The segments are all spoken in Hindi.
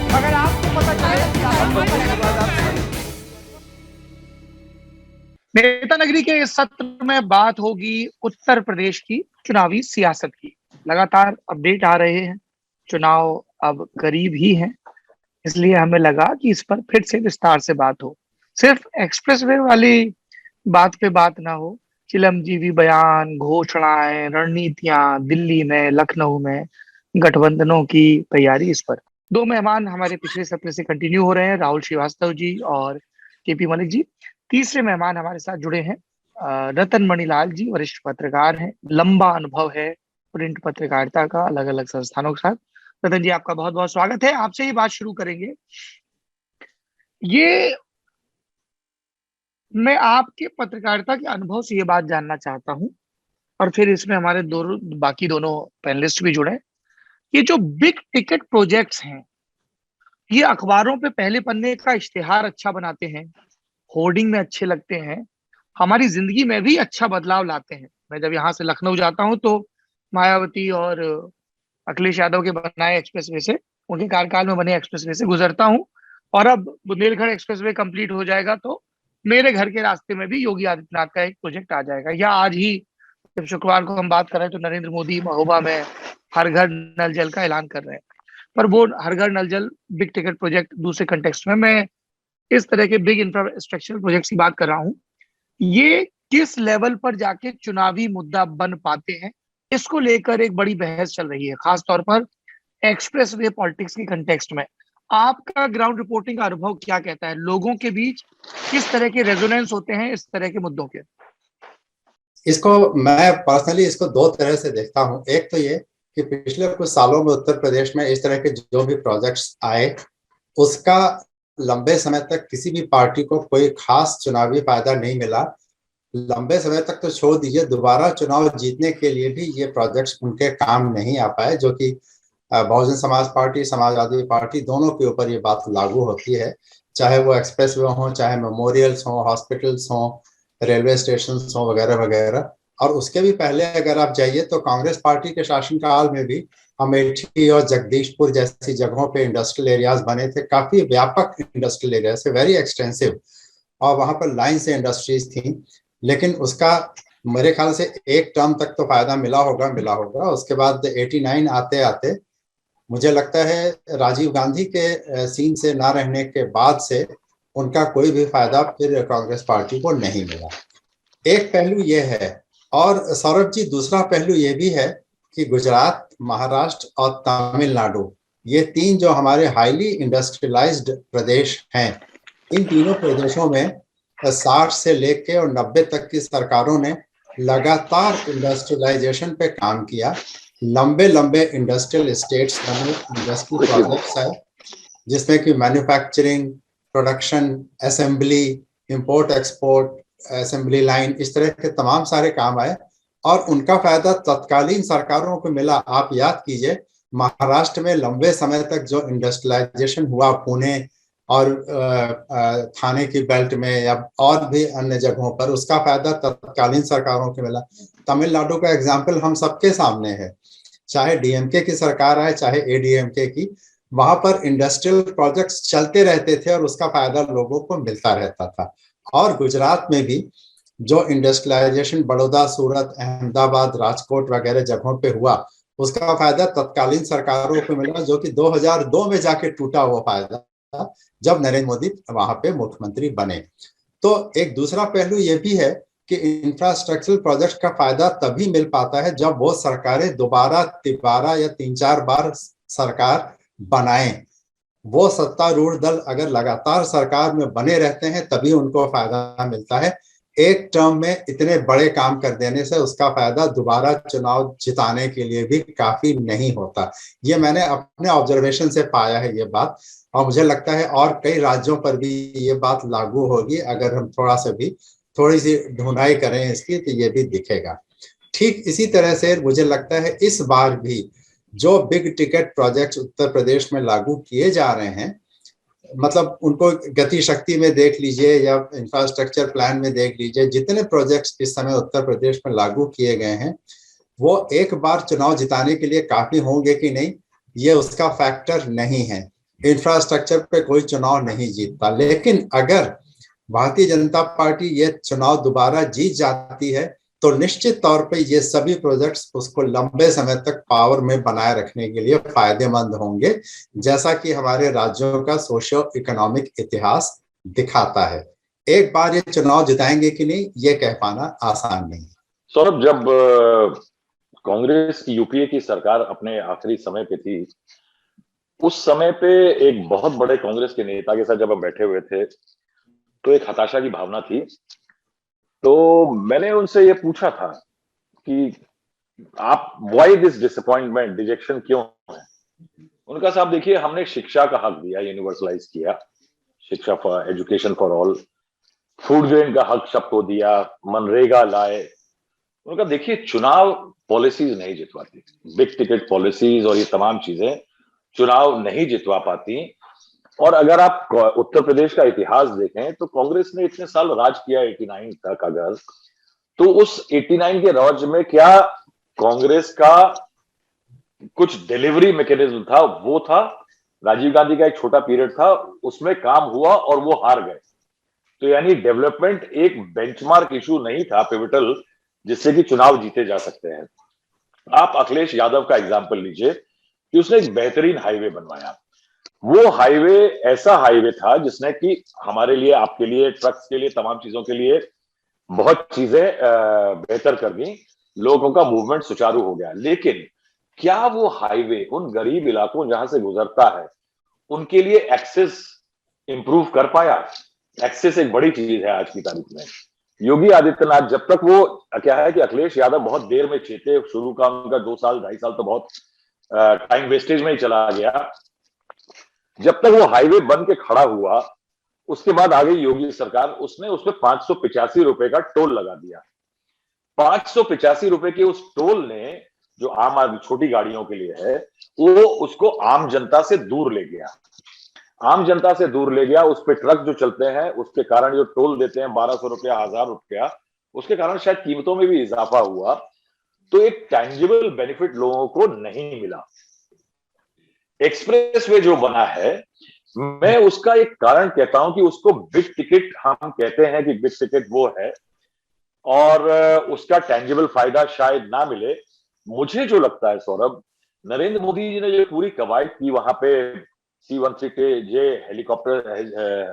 अगर आपको पता चले कि नेता नगरी के इस सत्र में बात होगी उत्तर प्रदेश की चुनावी सियासत की। लगातार अपडेट आ रहे हैं, चुनाव अब करीब ही हैं, इसलिए हमें लगा कि इस पर फिर से विस्तार से बात हो। सिर्फ एक्सप्रेसवे वाली बात पे बात ना हो, चिलमजीवी बयान, घोषणाएं, रणनीतियां, दिल्ली में, लखनऊ में गठबंधनों की तैयारी, इस पर दो मेहमान हमारे पिछले सत्र से कंटिन्यू हो रहे हैं, राहुल श्रीवास्तव जी और केपी मलिक जी। तीसरे मेहमान हमारे साथ जुड़े हैं रतन मणिलाल जी, वरिष्ठ पत्रकार हैं, लंबा अनुभव है प्रिंट पत्रकारिता का अलग अलग संस्थानों के साथ। रतन जी, आपका बहुत बहुत स्वागत है। आपसे ही बात शुरू करेंगे। ये मैं आपके पत्रकारिता के अनुभव से ये बात जानना चाहता हूँ, और फिर इसमें हमारे बाकी दोनों पैनलिस्ट भी जुड़े। ये जो बिग टिकट प्रोजेक्ट्स हैं, ये अखबारों पे पहले पन्ने का इश्तेहार अच्छा बनाते हैं, होर्डिंग में अच्छे लगते हैं, हमारी जिंदगी में भी अच्छा बदलाव लाते हैं। मैं जब यहाँ से लखनऊ जाता हूँ तो मायावती और अखिलेश यादव के बनाए एक्सप्रेसवे से, उनके कार्यकाल में बने एक्सप्रेसवे से गुजरता हूँ, और अब बुंदेलखंड एक्सप्रेसवे कंप्लीट हो जाएगा तो मेरे घर के रास्ते में भी योगी आदित्यनाथ का एक प्रोजेक्ट आ जाएगा। या आज ही जब शुक्रवार को हम बात कर रहे हैं तो नरेंद्र मोदी महोबा में हर घर नल जल का ऐलान कर रहे हैं। पर वो हर घर नल जल बिग टिकट प्रोजेक्ट दूसरे कंटेक्स्ट में, मैं इस तरह के बिग इंफ्रास्ट्रक्चर प्रोजेक्ट्स की बात कर रहा हूँ। ये किस लेवल पर जाके चुनावी मुद्दा बन पाते हैं, इसको लेकर एक बड़ी बहस चल रही है, खास तौर पर एक्सप्रेस वे पॉलिटिक्स के कंटेक्स्ट में। आपका ग्राउंड रिपोर्टिंग का अनुभव क्या कहता है, लोगों के बीच किस तरह के रेजोनेंस होते हैं इस तरह के मुद्दों के? इसको मैं पर्सनली इसको दो तरह से देखता हूँ। एक तो ये कि पिछले कुछ सालों में उत्तर प्रदेश में इस तरह के जो भी प्रोजेक्ट्स आए, उसका लंबे समय तक किसी भी पार्टी को कोई खास चुनावी फायदा नहीं मिला। लंबे समय तक तो छोड़ दीजिए, दोबारा चुनाव जीतने के लिए भी ये प्रोजेक्ट्स उनके काम नहीं आ पाए, जो कि बहुजन समाज पार्टी, समाजवादी पार्टी दोनों के ऊपर ये बात लागू होती है। चाहे वो एक्सप्रेस वे हो, चाहे मेमोरियल्स हो, हॉस्पिटल्स हो, रेलवे स्टेशन हो, वगैरह वगैरह। और उसके भी पहले अगर आप जाइए तो कांग्रेस पार्टी के शासनकाल में भी अमेठी और जगदीशपुर जैसी जगहों पे इंडस्ट्रियल एरियाज बने थे, काफी व्यापक इंडस्ट्रियल एरियाज थे, वेरी एक्सटेंसिव, और वहां पर लाइन से इंडस्ट्रीज थी। लेकिन उसका मेरे ख्याल से एक टर्म तक तो फायदा मिला होगा। उसके बाद 89 आते आते मुझे लगता है राजीव गांधी के सीन से ना रहने के बाद से उनका कोई भी फायदा फिर कांग्रेस पार्टी को नहीं मिला। एक पहलू ये है। और सौरभ जी, दूसरा पहलू ये भी है कि गुजरात, महाराष्ट्र और तमिलनाडु, ये तीन जो हमारे हाईली इंडस्ट्रियलाइज्ड प्रदेश हैं, इन तीनों प्रदेशों में 60 से लेके और 90 तक की सरकारों ने लगातार इंडस्ट्रियलाइजेशन पे काम किया। लंबे लंबे इंडस्ट्रियल स्टेट्स बने, इंडस्ट्री प्रोजेक्ट्स है, जिसमें कि manufacturing, production, assembly, import export, assembly line, इस तरह के तमाम सारे काम आए और उनका फायदा तत्कालीन सरकारों को मिला। आप याद कीजिए, महाराष्ट्र में लंबे समय तक जो इंडस्ट्रियलाइजेशन हुआ, पुणे और थाने की बेल्ट में या और भी अन्य जगहों पर, उसका फायदा तत्कालीन सरकारों को मिला। तमिलनाडु का एग्जाम्पल हम सबके सामने है, चाहे डीएमके की सरकार आए चाहे एडीएमके की, वहां पर इंडस्ट्रियल प्रोजेक्ट्स चलते रहते थे और उसका फायदा लोगों को मिलता रहता था। और गुजरात में भी जो इंडस्ट्रियलाइजेशन बड़ौदा, सूरत, अहमदाबाद, राजकोट वगैरह जगहों पे हुआ, उसका फायदा तत्कालीन सरकारों को मिला, जो कि 2002 में जाके टूटा हुआ फायदा, जब नरेंद्र मोदी वहां पे मुख्यमंत्री बने। तो एक दूसरा पहलू ये भी है कि इंफ्रास्ट्रक्चरल प्रोजेक्ट का फायदा तभी मिल पाता है जब वो सरकारें दोबारा तिबारा या 3-4 बार सरकार बनाएं। वो सत्तारूढ़ दल अगर लगातार सरकार में बने रहते हैं तभी उनको फायदा मिलता है। एक टर्म में इतने बड़े काम कर देने से उसका फायदा दोबारा चुनाव जिताने के लिए भी काफी नहीं होता। ये मैंने अपने ऑब्जर्वेशन से पाया है ये बात, और मुझे लगता है और कई राज्यों पर भी ये बात लागू होगी। अगर हम थोड़ी सी ढूंढाई करें इसकी तो ये भी दिखेगा। ठीक इसी तरह से मुझे लगता है इस बार भी जो big ticket projects Uttar Pradesh में लागू किए जा रहे हैं, मतलब उनको गति शक्ति में देख लीजिए या इंफ्रास्ट्रक्चर प्लान में देख लीजिए, जितने प्रोजेक्ट्स इस समय उत्तर प्रदेश में लागू किए गए हैं, वो एक बार चुनाव जिताने के लिए काफी होंगे कि नहीं, ये उसका फैक्टर नहीं है। इंफ्रास्ट्रक्चर पे कोई चुनाव नहीं जीतता। लेकिन अगर भारतीय जनता पार्टी ये चुनाव दोबारा जीत जाती है तो निश्चित तौर पे ये सभी प्रोजेक्ट्स उसको लंबे समय तक पावर में बनाए रखने के लिए फायदेमंद होंगे, जैसा कि हमारे राज्यों का सोशियो इकोनॉमिक इतिहास दिखाता है। एक बार ये चुनाव जिताएंगे कि नहीं, ये कह पाना आसान नहीं। सौरभ, जब कांग्रेस की यूपीए की सरकार अपने आखिरी समय पे थी, उस समय पे एक बहुत बड़े कांग्रेस के नेता के साथ जब हम बैठे हुए थे तो एक हताशा की भावना थी। तो मैंने उनसे ये पूछा था कि आप व्हाई दिस डिसअपॉइंटमेंट, डिजेक्शन क्यों है? उनका, साहब देखिए, हमने शिक्षा का हक दिया, यूनिवर्सलाइज किया, शिक्षा for education for all, food grain का हक सबको दिया, मनरेगा लाए। उनका, देखिए, चुनाव पॉलिसीज नहीं जितवाती, बिग टिकट पॉलिसीज और ये तमाम चीजें चुनाव नहीं जितवा पाती। और अगर आप उत्तर प्रदेश का इतिहास देखें तो कांग्रेस ने इतने साल राज किया 89 तक, अगर तो उस 89 के राज में क्या कांग्रेस का कुछ डिलीवरी मैकेनिज्म था? वो था राजीव गांधी का एक छोटा पीरियड था, उसमें काम हुआ और वो हार गए। तो यानी डेवलपमेंट एक बेंचमार्क इशू नहीं था पिवटल, जिससे कि चुनाव जीते जा सकते हैं। आप अखिलेश यादव का एग्जाम्पल लीजिए कि उसने एक बेहतरीन हाईवे बनवाया। वो हाईवे ऐसा हाईवे था जिसने कि हमारे लिए, आपके लिए, ट्रक्स के लिए, तमाम चीजों के लिए बहुत चीजें बेहतर कर दी, लोगों का मूवमेंट सुचारू हो गया। लेकिन क्या वो हाईवे उन गरीब इलाकों जहां से गुजरता है उनके लिए एक्सेस इंप्रूव कर पाया? एक्सेस एक बड़ी चीज है आज की तारीख में। योगी आदित्यनाथ, जब तक वो, क्या है कि अखिलेश यादव बहुत देर में चेते, शुरू का उनका 2 साल 2.5 साल तो बहुत टाइम वेस्टेज में ही चला गया। जब तक वो हाईवे बन के खड़ा हुआ, उसके बाद आ गई योगी सरकार, उसने उसमें 585 रुपए का टोल लगा दिया। 585 रुपए के उस टोल ने, जो आम आदमी छोटी गाड़ियों के लिए है, वो उसको आम जनता से दूर ले गया। आम जनता से दूर ले गया। उस पे ट्रक जो चलते हैं उसके कारण जो टोल देते हैं 1200 रुपया, 1000 रुपया, उसके कारण शायद कीमतों में भी इजाफा हुआ। तो एक टैंजिबल बेनिफिट लोगों को नहीं मिला। एक्सप्रेस वे जो बना है, मैं उसका एक कारण कहता हूं कि उसको बिग टिकट, हम कहते हैं कि बिग टिकट वो है और उसका टैंजिबल फायदा शायद ना मिले। मुझे जो लगता है सौरभ, नरेंद्र मोदी जी ने जो पूरी कवायद की वहां पे, C-130J हेलीकॉप्टर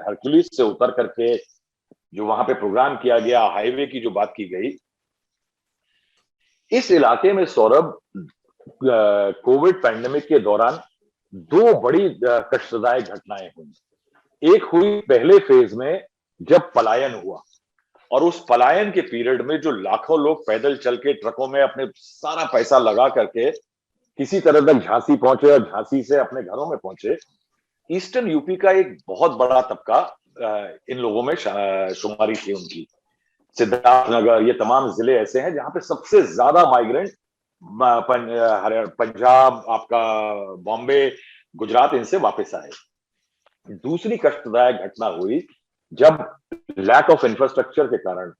हरक्यूलिस से उतर करके जो वहां पे प्रोग्राम किया गया, हाईवे की जो बात की गई, इस इलाके में सौरभ कोविड पैंडेमिक के दौरान 2 बड़ी कष्टदायक घटनाएं हुई। एक हुई पहले फेज में जब पलायन हुआ, और उस पलायन के पीरियड में जो लाखों लोग पैदल चल के ट्रकों में अपने सारा पैसा लगा करके किसी तरह तक झांसी पहुंचे और झांसी से अपने घरों में पहुंचे। ईस्टर्न यूपी का एक बहुत बड़ा तबका इन लोगों में शुमारी थी उनकी। सिद्धार्थनगर, ये तमाम जिले ऐसे हैं जहां पे सबसे ज्यादा माइग्रेंट पंजाब, आपका बॉम्बे, गुजरात, इनसे वापस आए। दूसरी कष्टदायक घटना हुई जब लैक ऑफ इंफ्रास्ट्रक्चर के कारण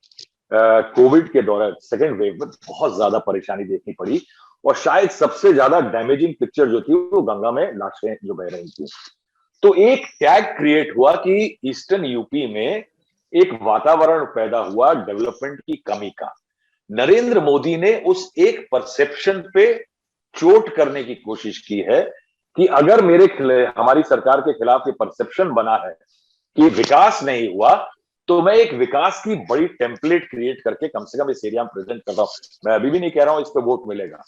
कोविड के दौरान सेकेंड वेव में बहुत ज्यादा परेशानी देखनी पड़ी, और शायद सबसे ज्यादा डैमेजिंग पिक्चर जो थी वो गंगा में लाशें जो बह रही थी। तो एक टैग क्रिएट हुआ कि ईस्टर्न यूपी में एक वातावरण पैदा हुआ डेवलपमेंट की कमी का। नरेंद्र मोदी ने उस एक परसेप्शन पे चोट करने की कोशिश की है कि अगर हमारी सरकार के खिलाफ ये परसेप्शन बना है कि विकास नहीं हुआ, तो मैं एक विकास की बड़ी टेम्पलेट क्रिएट करके कम से कम इस एरिया में प्रेजेंट कर रहा हूं। मैं अभी भी नहीं कह रहा हूं इस पे वोट मिलेगा,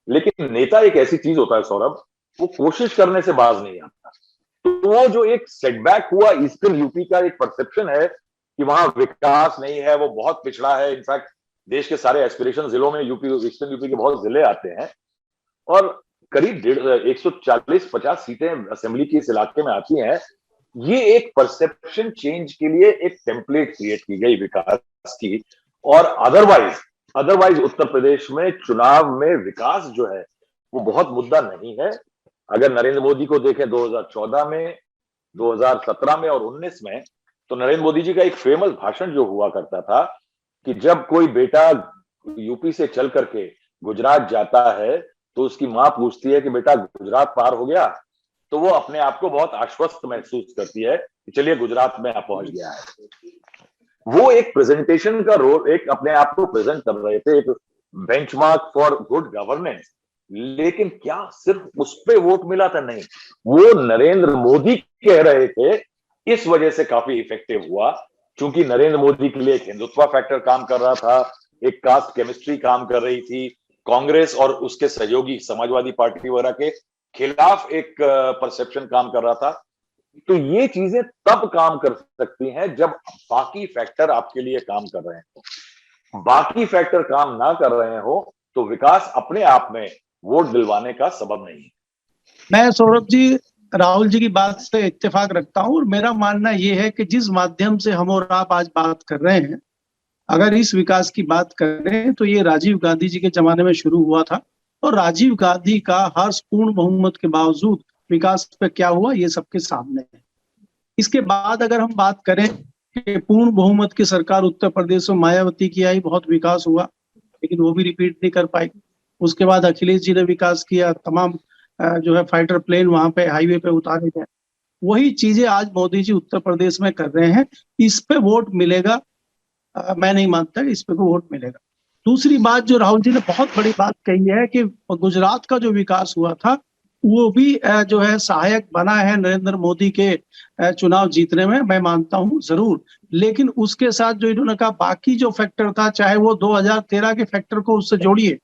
लेकिन नेता एक ऐसी चीज होता है सौरभ, वो कोशिश करने से बाज नहीं आता। तो वो जो एक सेटबैक हुआ, ईस्टर्न यूपी का एक परसेप्शन है कि वहां विकास नहीं है, वो बहुत पिछड़ा है। इनफैक्ट देश के सारे एस्पिरेशन जिलों में ईस्टर्न यूपी के बहुत जिले आते हैं, और करीब 140-50 सीटें असेंबली की इस इलाके में आती हैं। ये एक परसेप्शन चेंज के लिए एक टेम्पलेट क्रिएट की गई विकास की। और अदरवाइज उत्तर प्रदेश में चुनाव में विकास जो है वो बहुत मुद्दा नहीं है। अगर नरेंद्र मोदी को देखें 2014 में, 2017 में और 19 में, तो नरेंद्र मोदी जी का एक फेमस भाषण जो हुआ करता था कि जब कोई बेटा यूपी से चल करके गुजरात जाता है तो उसकी माँ पूछती है कि बेटा गुजरात पार हो गया, तो वो अपने आप को बहुत आश्वस्त महसूस करती है कि चलिए गुजरात में आप पहुंच गया है। वो एक प्रेजेंटेशन का रोल, एक अपने आप को प्रेजेंट कर रहे थे, एक बेंचमार्क फॉर गुड गवर्नेंस। लेकिन क्या सिर्फ उस पे वोट मिला था? नहीं, वो नरेंद्र मोदी कह रहे थे, इस वजह से काफी इफेक्टिव हुआ, क्योंकि नरेंद्र मोदी के लिए एक हिंदुत्व फैक्टर काम कर रहा था, एक कास्ट केमिस्ट्री काम कर रही थी, कांग्रेस और उसके सहयोगी समाजवादी पार्टी वगैरह के खिलाफ एक परसेप्शन काम कर रहा था। तो ये चीजें तब काम कर सकती हैं जब बाकी फैक्टर आपके लिए काम कर रहे हो। बाकी फैक्टर काम ना कर रहे हो तो विकास अपने आप में वोट दिलवाने का सबब नहीं है। मैं सौरभ जी राहुल जी की बात से इत्तेफाक रखता हूं, और मेरा मानना यह है कि जिस माध्यम से हम और आप आज बात कर रहे हैं, अगर इस विकास की बात करें तो ये राजीव गांधी जी के जमाने में शुरू हुआ था, और राजीव गांधी का हर्षपूर्ण बहुमत के बावजूद विकास पे क्या हुआ ये सबके सामने है। इसके बाद अगर हम बात करें कि पूर्ण बहुमत की सरकार उत्तर प्रदेश में मायावती की आई, बहुत विकास हुआ, लेकिन वो भी रिपीट नहीं कर पाई। उसके बाद अखिलेश जी ने विकास किया, तमाम जो है फाइटर प्लेन वहां पे हाईवे पे उतारे गए। वही चीजें आज मोदी जी उत्तर प्रदेश में कर रहे हैं। इस पे वोट मिलेगा? मैं नहीं मानता कि इस पे को वोट मिलेगा। दूसरी बात जो राहुल जी ने बहुत बड़ी बात कही है कि गुजरात का जो विकास हुआ था वो भी जो है सहायक बना है नरेंद्र मोदी के चुनाव जीतने में, मैं मानता हूं जरूर। लेकिन उसके साथ जो इन्होंने कहा बाकी जो फैक्टर था, चाहे वो 2013 के फैक्टर को उससे जोड़िए,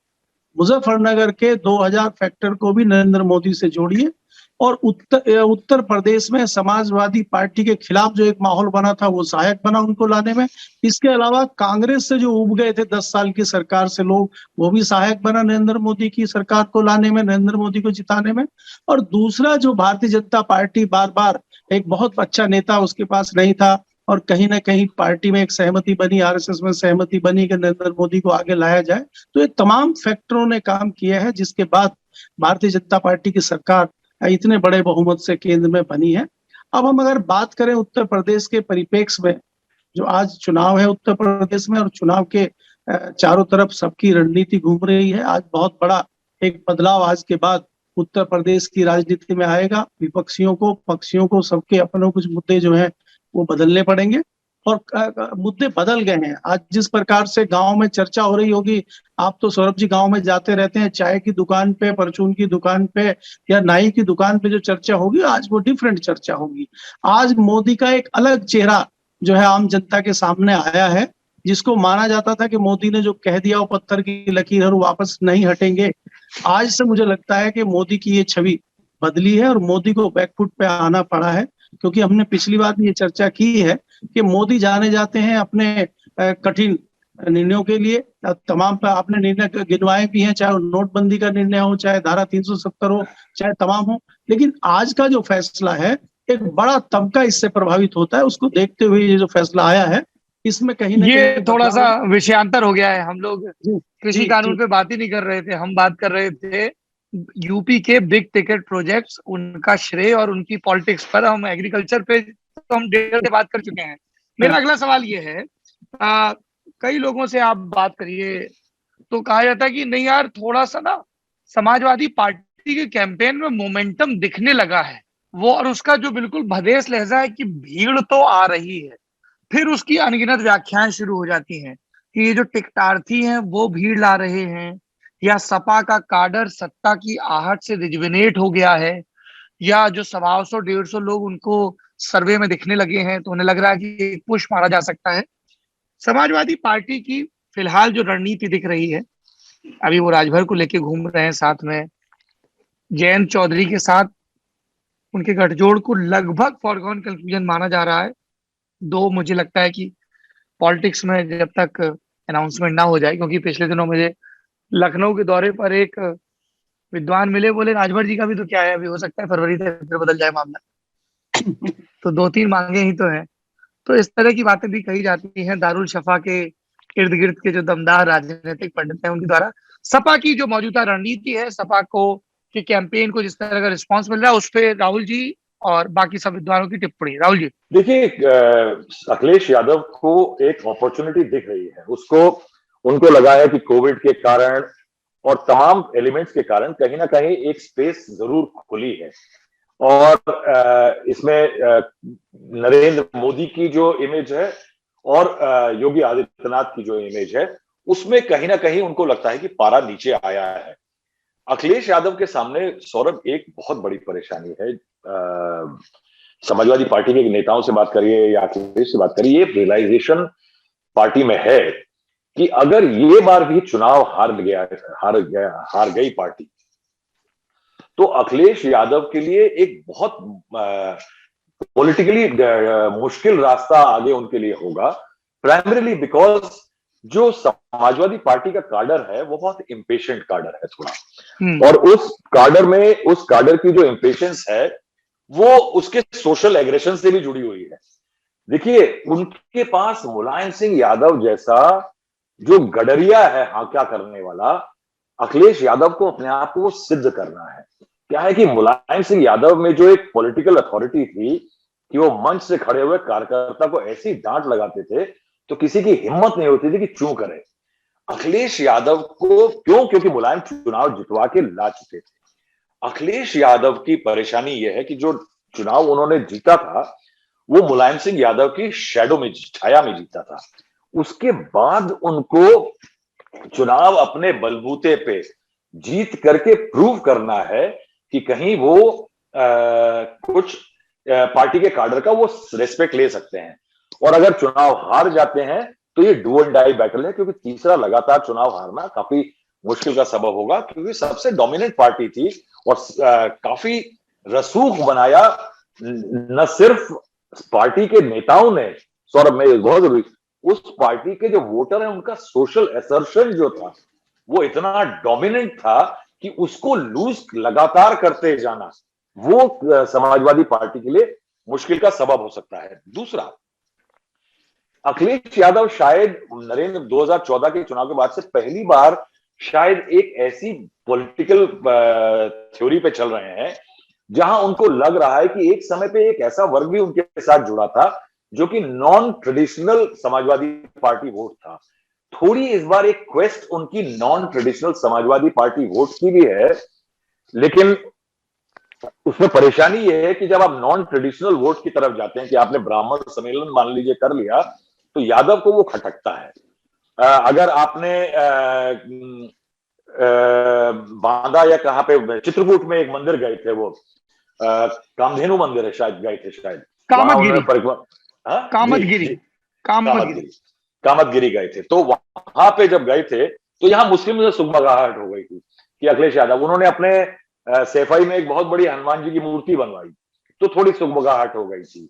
मुजफ्फरनगर के 2000 फैक्टर को भी नरेंद्र मोदी से जोड़िए, और उत्तर प्रदेश में समाजवादी पार्टी के खिलाफ जो एक माहौल बना था वो सहायक बना उनको लाने में। इसके अलावा कांग्रेस से जो उब गए थे 10 साल की सरकार से लोग, वो भी सहायक बना नरेंद्र मोदी की सरकार को लाने में, नरेंद्र मोदी को जिताने में। और दूसरा जो भारतीय जनता पार्टी बार बार एक बहुत अच्छा नेता उसके पास नहीं था, और कहीं ना कहीं पार्टी में एक सहमति बनी, आरएसएस में सहमति बनी कि नरेंद्र मोदी को आगे लाया जाए। तो ये तमाम फैक्टरों ने काम किया है, जिसके बाद भारतीय जनता पार्टी की सरकार इतने बड़े बहुमत से केंद्र में बनी है। अब हम अगर बात करें उत्तर प्रदेश के परिप्रेक्ष्य में, जो आज चुनाव है उत्तर प्रदेश में, और चुनाव के चारों तरफ सबकी रणनीति घूम रही है, आज बहुत बड़ा एक बदलाव आज के बाद उत्तर प्रदेश की राजनीति में आएगा। विपक्षियों को, पक्षियों को, सबके अपने कुछ मुद्दे जो हैं वो बदलने पड़ेंगे, और मुद्दे बदल गए हैं। आज जिस प्रकार से गांव में चर्चा हो रही होगी, आप तो सौरभ जी गांव में जाते रहते हैं, चाय की दुकान पे, परचून की दुकान पे या नाई की दुकान पे जो चर्चा होगी, आज वो डिफरेंट चर्चा होगी। आज मोदी का एक अलग चेहरा जो है आम जनता के सामने आया है, जिसको माना जाता था कि मोदी ने जो कह दिया वो पत्थर की लकीर है, वो वापस नहीं हटेंगे। आज से मुझे लगता है कि मोदी की ये छवि बदली है और मोदी को बैकफुट पे आना पड़ा है, क्योंकि हमने पिछली बार भी ये चर्चा की है कि मोदी जाने जाते हैं अपने कठिन निर्णयों के लिए। तमाम पे आपने निर्णय गिनवाए भी हैं, चाहे नोटबंदी का निर्णय हो, चाहे धारा 370 हो, चाहे तमाम हो। लेकिन आज का जो फैसला है, एक बड़ा तबका इससे प्रभावित होता है। उसको देखते हुए ये जो फैसला आया है, इसमें कहीं ना ये कहीं थोड़ा सा विषयांतर हो गया है। हम लोग कृषि कानून जी। पे बात ही नहीं कर रहे थे, हम बात कर रहे थे यूपी के बिग टिकट प्रोजेक्ट्स, उनका श्रेय और उनकी पॉलिटिक्स पर। हम एग्रीकल्चर पे तो हम डेढ़ से बात कर चुके हैं। मेरा अगला सवाल ये है, कई लोगों से आप बात करिए तो कहा जाता है कि नहीं यार, थोड़ा सा ना समाजवादी पार्टी के कैंपेन में मोमेंटम दिखने लगा है वो, और उसका जो बिल्कुल भदेस लहजा है कि भीड़ तो आ रही है। फिर उसकी अनगिनत व्याख्याएं शुरू हो जाती हैं कि ये जो टिकटार्थी हैं वो भीड़ ला रहे हैं, या सपा का काडर सत्ता की आहट से रिजुविनेट हो गया है, या जो 125-150 लोग उनको सर्वे में दिखने लगे हैं तो उन्हें लग रहा है कि पुश मारा जा सकता है। समाजवादी पार्टी की फिलहाल जो रणनीति दिख रही है, अभी वो राजभर को लेके घूम रहे हैं, साथ में जयंत चौधरी के साथ उनके गठजोड़ को लगभग फॉरगॉन कंक्लूजन माना जा रहा है। दो मुझे लगता है कि पॉलिटिक्स में जब तक अनाउंसमेंट ना हो जाए, क्योंकि पिछले दिनों मुझे लखनऊ के दौरे पर एक विद्वान मिले, बोले राजभर जी का भी तो क्या है, अभी हो सकता है फरवरी से फिर बदल जाए मामला। तो 2-3 मांगे ही तो है। तो इस तरह की बातें भी कही जाती हैं दारुल शफा के इर्द गिर्द के जो दमदार राजनीतिक पंडित हैं उनके द्वारा। सपा की जो मौजूदा रणनीति है, सपा को के कैंपेन को जिस तरह का रिस्पांस मिल रहा है, उस पर राहुल जी और बाकी सब विद्वानों की टिप्पणी। राहुल जी। देखिए, अखिलेश यादव को एक अपॉर्चुनिटी दिख रही है। उसको उनको लगा है कि कोविड के कारण और तमाम एलिमेंट्स के कारण कहीं ना कहीं एक स्पेस जरूर खुली है। और इसमें नरेंद्र मोदी की जो इमेज है और योगी आदित्यनाथ की जो इमेज है, उसमें कहीं ना कहीं उनको लगता है कि पारा नीचे आया है। अखिलेश यादव के सामने सौरभ एक बहुत बड़ी परेशानी है। समाजवादी पार्टी के नेताओं से बात करिए या अखिलेश से बात करिए, रियलाइजेशन पार्टी में है कि अगर ये बार भी चुनाव हार गई पार्टी, तो अखिलेश यादव के लिए एक बहुत पॉलिटिकली मुश्किल रास्ता आगे उनके लिए होगा। प्राइमरीली बिकॉज जो समाजवादी पार्टी का काडर है वो बहुत इम्पेशेंट काडर है थोड़ा, और उस काडर की जो इम्पेशेंस है वो उसके सोशल एग्रेशन से भी जुड़ी हुई है। देखिए, उनके पास मुलायम सिंह यादव जैसा जो गडरिया है हां करने वाला, अखिलेश यादव को अपने आप को सिद्ध करना है। क्या है कि मुलायम सिंह यादव में जो एक पॉलिटिकल अथॉरिटी थी कि वो मंच से खड़े हुए कार्यकर्ता को ऐसी डांट लगाते थे तो किसी की हिम्मत नहीं होती थी कि क्यों करे। अखिलेश यादव को क्यों? क्योंकि मुलायम चुनाव जितवा के ला चुके थे। अखिलेश यादव की परेशानी यह है कि जो चुनाव उन्होंने जीता था वो मुलायम सिंह यादव की शैडो में, छाया में जीता था। उसके बाद उनको चुनाव अपने बलबूते पे जीत करके प्रूव करना है कि कहीं वो कुछ पार्टी के काडर का वो रेस्पेक्ट ले सकते हैं। और अगर चुनाव हार जाते हैं तो ये डू एंड डाई बैटल है, क्योंकि तीसरा लगातार चुनाव हारना काफी मुश्किल का सबब होगा, क्योंकि सबसे डोमिनेंट पार्टी थी और काफी रसूख बनाया न सिर्फ पार्टी के नेताओं ने, सौरभ में बहुत जरूरी, उस पार्टी के जो वोटर हैं उनका सोशल असर्शन जो था वो इतना डोमिनेंट था कि उसको लूज लगातार करते जाना वो समाजवादी पार्टी के लिए मुश्किल का सबब हो सकता है। दूसरा, अखिलेश यादव शायद नरेंद्र 2014 के चुनाव के बाद से पहली बार शायद एक ऐसी पॉलिटिकल थ्योरी पे चल रहे हैं जहां उनको लग रहा है कि एक समय पे एक ऐसा वर्ग भी उनके साथ जुड़ा था जो कि non traditional Samajwadi party vote था। थोड़ी इस बार एक क्वेस्ट उनकी non traditional Samajwadi party vote की भी है, लेकिन उसमें परेशानी यह है कि जब आप नॉन ट्रेडिशनल वोट की तरफ जाते हैं कि आपने ब्राह्मण सम्मेलन मान लीजिए कर लिया, तो यादव को वो खटकता है। अगर आपने बांदा या कहां पे चित्रकूट में एक मंदिर गए थे, वो कामधेनु मंदिर है शायद, गए थे शायद, कामतगिरी गए थे। तो वहां पे जब गए थे तो यहां मुस्लिम से सुगबगाहट हो गई थी कि अखिलेश यादव, उन्होंने अपने सैफई में एक बहुत बड़ी हनुमान जी की मूर्ति बनवाई तो थोड़ी सुगबगाहट हो गई थी।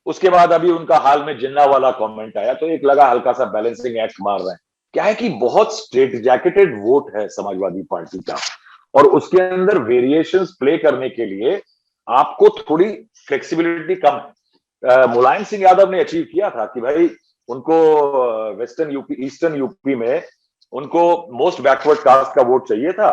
उसके बाद अभी उनका हाल में जिन्ना वाला कमेंट आया तो एक लगा हल्का सा बैलेंसिंग एक्ट मार रहे हैं। क्या है कि बहुत स्ट्रेट जैकेटेड वोट है समाजवादी पार्टी का, और उसके अंदर वेरिएशंस प्ले करने के लिए आपको थोड़ी फ्लेक्सिबिलिटी कम। मुलायम सिंह यादव ने अचीव किया था कि भाई उनको वेस्टर्न यूपी, ईस्टर्न यूपी में उनको मोस्ट बैकवर्ड कास्ट का वोट चाहिए था,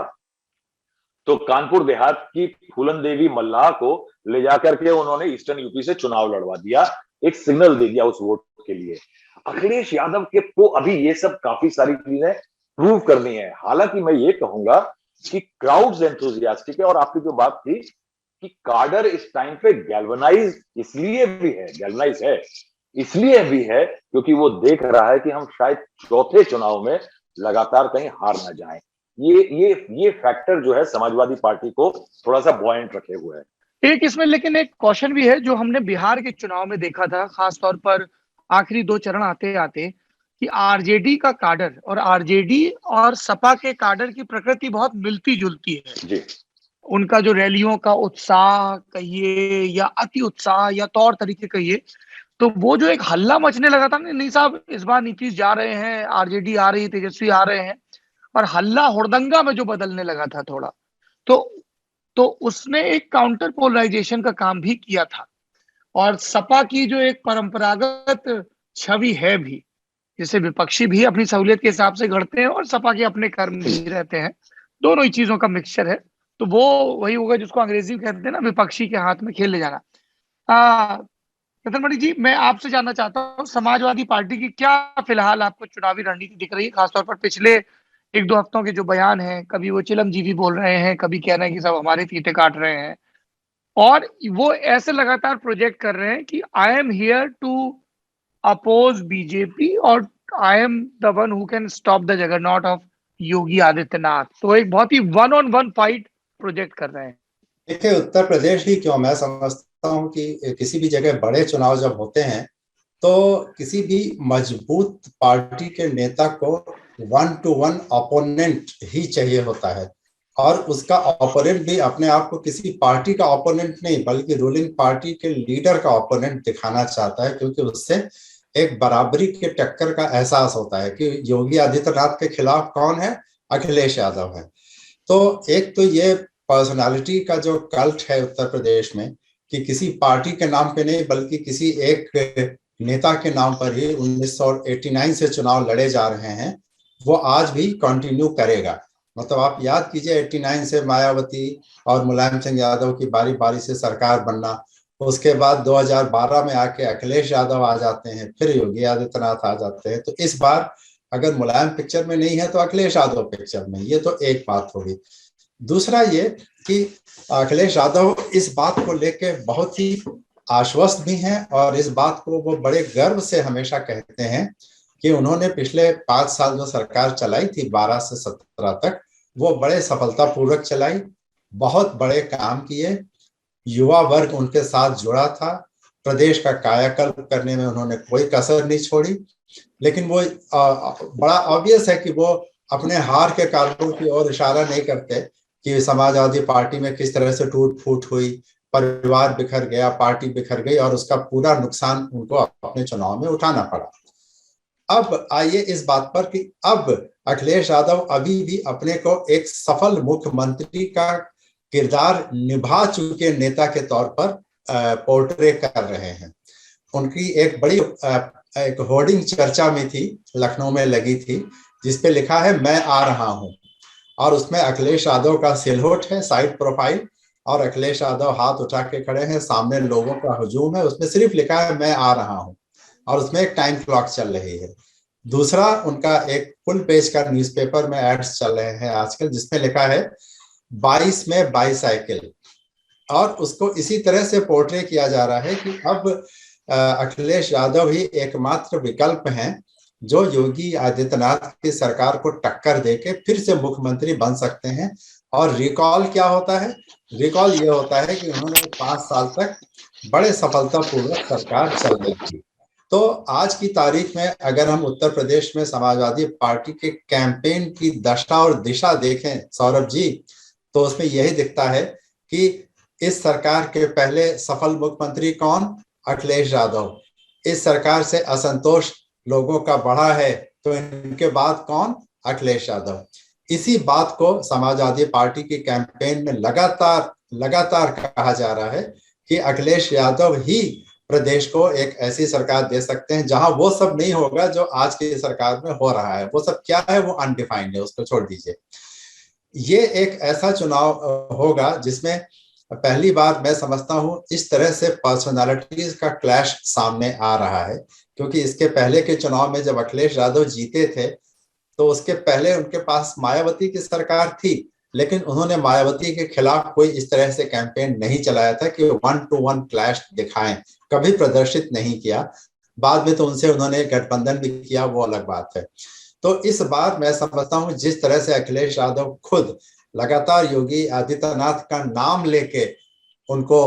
तो कानपुर देहात की फूलन देवी मल्लाह को ले जाकर के उन्होंने ईस्टर्न यूपी से चुनाव लड़वा दिया, एक सिग्नल दे दिया उस वोट के लिए। अखिलेश यादव के को अभी ये सब काफी सारी चीजें प्रूव करनी है। हालांकि मैं ये कहूंगा कि क्राउड्स एंथुजियास्टिक है, और आपकी जो बात थी कि काडर इस टाइम पे गैल्वनाइज इसलिए भी है क्योंकि वो देख रहा है कि हम शायद चौथे चुनाव में लगातार कहीं हार ना जाएं। ये फैक्टर जो है समाजवादी पार्टी को थोड़ा सा बॉयंट रखे हुए है। एक इसमें लेकिन एक क्वेश्चन भी है जो हमने बिहार के चुनाव में देखा था, खासतौर पर आखिरी 2 चरण आते आते, कि आरजेडी का काडर और आरजेडी और सपा के काडर की प्रकृति बहुत मिलती जुलती है जी। उनका जो रैलियों का उत्साह कहिए या अति उत्साह या तौर तरीके कहिए, तो वो जो एक हल्ला मचने लगा था नहीं साहब, इस बार नीतीश जा रहे हैं, आरजेडी आ रही, तेजस्वी आ रहे हैं, और हल्ला हुड़दंगा में जो बदलने लगा था थोड़ा, तो उसने एक काउंटर पोलराइजेशन का काम भी किया था। और सपा की जो एक परंपरागत छवि है भी, जिसे विपक्षी भी अपनी सहूलियत के हिसाब से गढ़ते हैं और सपा के अपने कर्म भी रहते हैं, दोनों ही चीजों का मिक्सचर है, तो वो वही होगा जिसको अंग्रेजी में कहते हैं ना, विपक्षी के हाथ में खेल ले जाना। रतन जी, मैं आपसे जानना चाहता हूँ, समाजवादी पार्टी की क्या फिलहाल आपको चुनावी रणनीति दिख रही है, खासतौर पर पिछले एक दो हफ्तों के जो बयान हैं, कभी वो चिलमजीवी बोल रहे हैं, कभी कह रहे हैं कि सब हमारे फीते काट रहे हैं, और वो ऐसे लगातार प्रोजेक्ट कर रहे हैं कि I am here to oppose BJP और I am the one who can stop the juggernaut of Yogi Adityanath. तो एक बहुत ही one on one fight project कर रहे हैं। देखिए, उत्तर प्रदेश ही क्यों, मैं समझता हूँ कि किसी भी जगह बड़े चुनाव जब होते हैं तो किसी भी मजबूत पार्टी के नेता को वन टू वन ओपोनेंट ही चाहिए होता है, और उसका ओपोनेंट भी अपने आप को किसी पार्टी का ओपोनेंट नहीं बल्कि रूलिंग पार्टी के लीडर का ओपोनेंट दिखाना चाहता है, क्योंकि उससे एक बराबरी के टक्कर का एहसास होता है कि योगी आदित्यनाथ के खिलाफ कौन है, अखिलेश यादव है। तो एक तो ये पर्सनालिटी का जो कल्ट है उत्तर प्रदेश में, कि किसी पार्टी के नाम पे नहीं बल्कि किसी एक नेता के नाम पर ही 1989 से चुनाव लड़े जा रहे हैं, वो आज भी कंटिन्यू करेगा। मतलब आप याद कीजिए, 89 से मायावती और मुलायम सिंह यादव की बारी बारी से सरकार बनना, उसके बाद 2012 में आके अखिलेश यादव आ जाते हैं, फिर योगी आदित्यनाथ आ जाते हैं। तो इस बार अगर मुलायम पिक्चर में नहीं है तो अखिलेश यादव पिक्चर में, ये तो एक बात होगी। दूसरा ये कि अखिलेश यादव इस बात को लेके बहुत ही आश्वस्त भी हैं, और इस बात को वो बड़े गर्व से हमेशा कहते हैं कि उन्होंने पिछले 5 साल जो सरकार चलाई थी 12 से 17 तक, वो बड़े सफलतापूर्वक चलाई, बहुत बड़े काम किए, युवा वर्ग उनके साथ जुड़ा था, प्रदेश का कायाकल्प करने में उन्होंने कोई कसर नहीं छोड़ी। लेकिन वो बड़ा ऑब्वियस है कि वो अपने हार के कारणों की ओर इशारा नहीं करते कि समाजवादी पार्टी में किस तरह से टूट फूट हुई, परिवार बिखर गया, पार्टी बिखर गई, और उसका पूरा नुकसान उनको अपने चुनाव में उठाना पड़ा। अब आइए इस बात पर कि अब अखिलेश यादव अभी भी अपने को एक सफल मुख्यमंत्री का किरदार निभा चुके नेता के तौर पर पोर्ट्रे कर रहे हैं। उनकी एक बड़ी एक होर्डिंग चर्चा में थी, लखनऊ में लगी थी, जिसपे लिखा है मैं आ रहा हूं, और उसमें अखिलेश यादव का सिलहोट है, साइड प्रोफाइल, और अखिलेश यादव हाथ उठा के खड़े हैं, सामने लोगों का हुजूम है, उसमें सिर्फ लिखा है मैं आ रहा हूं, और उसमें एक टाइम क्लॉक चल रही है। दूसरा, उनका एक फुल पेज का न्यूज़पेपर में एड्स चल रहे हैं आजकल, जिसमें लिखा है 22 में बाईसाइकिल, और उसको इसी तरह से पोर्ट्रे किया जा रहा है कि अब अखिलेश यादव ही एकमात्र विकल्प हैं जो योगी आदित्यनाथ की सरकार को टक्कर देके फिर से मुख्यमंत्री बन सकते हैं। और रिकॉल क्या होता है? रिकॉल ये होता है कि उन्होंने 5 साल तक बड़े सफलतापूर्वक सरकार चलाई थी। तो आज की तारीख में अगर हम उत्तर प्रदेश में समाजवादी पार्टी के कैंपेन की दशा और दिशा देखें सौरभ जी, तो उसमें यही दिखता है कि इस सरकार के पहले सफल मुख्यमंत्री कौन? अखिलेश यादव। इस सरकार से असंतोष लोगों का बढ़ा है, तो इनके बाद कौन? अखिलेश यादव। इसी बात को समाजवादी पार्टी की कैंपेन में लगातार लगातार कहा जा रहा है कि अखिलेश यादव ही प्रदेश को एक ऐसी सरकार दे सकते हैं जहां वो सब नहीं होगा जो आज की सरकार में हो रहा है। वो सब क्या है वो अनडिफाइंड है, उसको छोड़ दीजिए। ये एक ऐसा चुनाव होगा जिसमें पहली बार मैं समझता हूं इस तरह से पर्सनालिटीज का क्लैश सामने आ रहा है, क्योंकि इसके पहले के चुनाव में जब अखिलेश यादव जीते थे तो उसके पहले उनके पास मायावती की सरकार थी, लेकिन उन्होंने मायावती के खिलाफ कोई इस तरह से कैंपेन नहीं चलाया था कि वन टू वन क्लैश दिखाएं, कभी प्रदर्शित नहीं किया। बाद में तो उनसे उन्होंने गठबंधन भी किया, वो अलग बात है। तो इस बार मैं समझता हूं जिस तरह से अखिलेश यादव खुद लगातार योगी आदित्यनाथ का नाम लेके उनको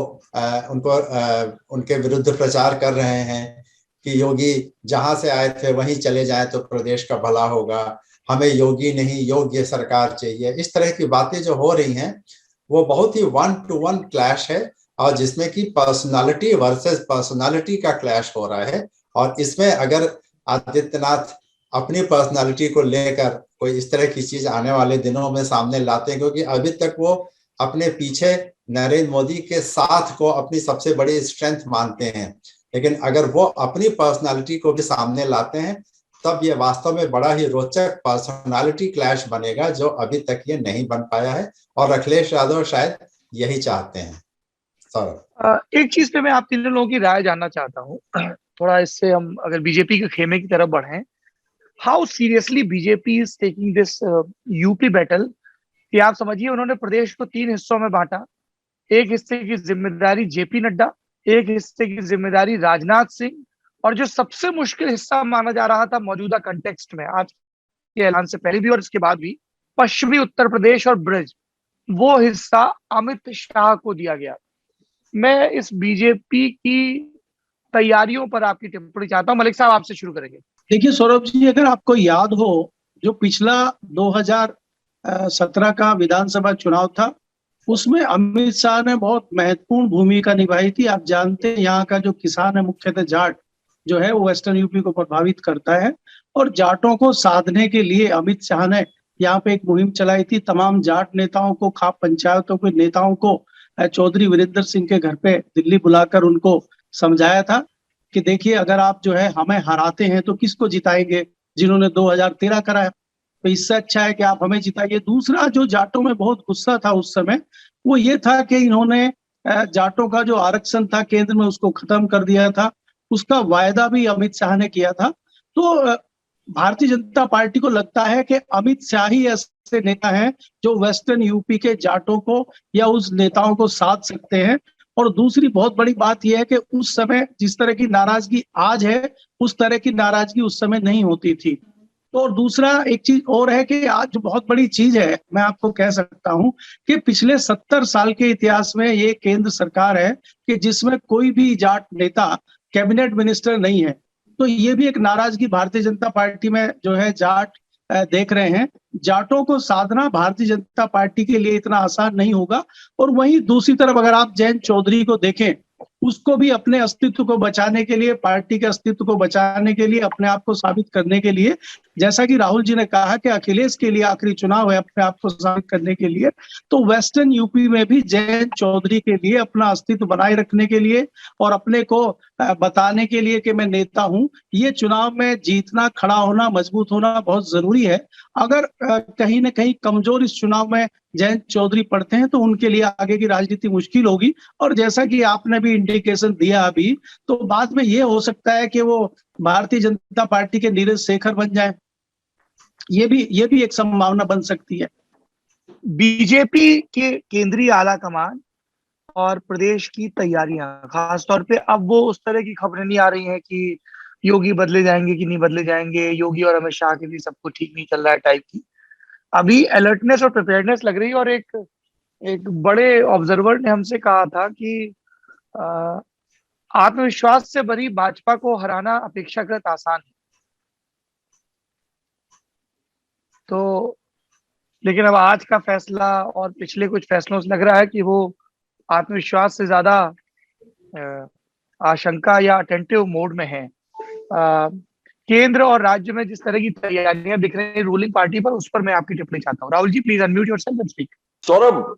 उनके विरुद्ध प्रचार कर रहे हैं कि योगी जहां से आए थे वहीं चले जाएं तो प्रदेश का भला होगा, हमें योगी नहीं योग्य सरकार चाहिए, इस तरह की बातें जो हो रही हैं वो बहुत ही वन टू वन क्लैश है, और जिसमें कि पर्सनालिटी वर्सेस पर्सनालिटी का क्लैश हो रहा है। और इसमें अगर आदित्यनाथ अपनी पर्सनालिटी को लेकर कोई इस तरह की चीज आने वाले दिनों में सामने लाते हैं, क्योंकि अभी तक वो अपने पीछे नरेंद्र मोदी के साथ को अपनी सबसे बड़ी स्ट्रेंथ मानते हैं, लेकिन अगर वो अपनी पर्सनालिटी को भी सामने लाते हैं तब ये वास्तव में बड़ा ही रोचक पर्सनालिटी क्लैश बनेगा, जो अभी तक ये नहीं बन पाया है, और अखिलेश यादव शायद यही चाहते हैं। सौरभ, एक चीज पे मैं आप तीनों लोगों की राय जानना चाहता हूँ। थोड़ा इससे हम अगर बीजेपी के खेमे की तरफ बढ़े, how seriously BJP is taking this UP battle, कि आप समझिए उन्होंने प्रदेश को 3 हिस्सों में बांटा। एक हिस्से की जिम्मेदारी जेपी नड्डा, एक हिस्से की जिम्मेदारी राजनाथ सिंह, और जो सबसे मुश्किल हिस्सा माना जा रहा था मौजूदा कंटेक्स्ट में, आज के ऐलान से पहले भी और इसके बाद भी, पश्चिमी उत्तर प्रदेश और ब्रज, वो हिस्सा अमित शाह को दिया गया। मैं इस बीजेपी की तैयारियों पर आपकी टिप्पणी चाहता हूं। मलिक साहब, आपसे शुरू करेंगे। देखिए सौरभ जी, अगर आपको याद हो, जो पिछला 2017 का विधानसभा चुनाव था, उसमें अमित शाह ने बहुत महत्वपूर्ण भूमिका निभाई थी। आप जानते हैं यहाँ का जो किसान है, मुख्यतः जाट जो है, वो वेस्टर्न यूपी को प्रभावित करता है, और जाटों को साधने के लिए अमित शाह ने यहाँ पे एक मुहिम चलाई थी। तमाम जाट नेताओं को, खाप पंचायतों के नेताओं को चौधरी वीरेंद्र सिंह के घर पे दिल्ली बुलाकर उनको समझाया था कि देखिए, अगर आप जो है हमें हराते हैं तो किसको जिताएंगे, जिन्होंने 2013 कराया, तो इससे अच्छा है कि आप हमें जिताइए। दूसरा, जो जाटों में बहुत गुस्सा था उस समय, वो ये था कि इन्होंने जाटों का जो आरक्षण था केंद्र में, उसको खत्म कर दिया था। उसका वायदा भी अमित शाह ने किया था। तो भारतीय जनता पार्टी को लगता है कि अमित शाह ही ऐसे नेता हैं जो वेस्टर्न यूपी के जाटों को या उस नेताओं को साध सकते हैं। और दूसरी बहुत बड़ी बात यह है कि उस समय जिस तरह की नाराजगी आज है, उस तरह की नाराजगी उस समय नहीं होती थी। तो और दूसरा एक चीज और है कि आज जो बहुत बड़ी चीज है, मैं आपको कह सकता हूं कि पिछले 70 साल के इतिहास में ये केंद्र सरकार है कि जिसमें कोई भी जाट नेता कैबिनेट मिनिस्टर नहीं है। तो ये भी एक नाराजगी भारतीय जनता पार्टी में जो है जाट देख रहे हैं। जाटों को साधना भारतीय जनता पार्टी के लिए इतना आसान नहीं होगा। और वहीं दूसरी तरफ अगर आप जयंत चौधरी को देखें, उसको भी अपने अस्तित्व को बचाने के लिए, पार्टी के अस्तित्व को बचाने के लिए, अपने आप को साबित करने के लिए, जैसा कि राहुल जी ने कहा कि अखिलेश के लिए आखिरी चुनाव है अपने आप को साबित करने के लिए, तो वेस्टर्न यूपी में भी जयंत चौधरी के लिए अपना अस्तित्व बनाए रखने के लिए और अपने को बताने के लिए कि मैं नेता हूं, ये चुनाव में जीतना, खड़ा होना, मजबूत होना बहुत जरूरी है। अगर कहीं ना कहीं कमजोर इस चुनाव में जयंत चौधरी पड़ते हैं तो उनके लिए आगे की राजनीति मुश्किल होगी। और जैसा कि आपने भी इंडिकेशन दिया अभी, तो बाद में ये हो सकता है कि वो भारतीय जनता पार्टी के नीरज शेखर बन जाए। ये भी एक संभावना बन सकती है। बीजेपी के केंद्रीय आला कमान और प्रदेश की तैयारियां, खासतौर पे अब वो उस तरह की खबरें नहीं आ रही हैं कि योगी बदले जाएंगे कि नहीं बदले जाएंगे, योगी और अमित शाह के भी सब कुछ ठीक नहीं चल रहा है टाइप की। अभी अलर्टनेस और प्रिपेयर्डनेस लग रही है। और एक बड़े ऑब्जर्वर ने हमसे कहा था कि आत्मविश्वास से भरी भाजपा को हराना अपेक्षाकृत आसान है। तो लेकिन अब आज का फैसला और पिछले कुछ फैसलों से लग रहा है कि वो आत्मविश्वास से ज्यादा आशंका या अटेंटिव मोड में है। केंद्र और राज्य में जिस तरह की तैयारियां दिख रही है रूलिंग पार्टी पर, उस पर मैं आपकी टिप्पणी चाहता हूँ। Rahul ji, please unmute yourself and speak. Saurabh,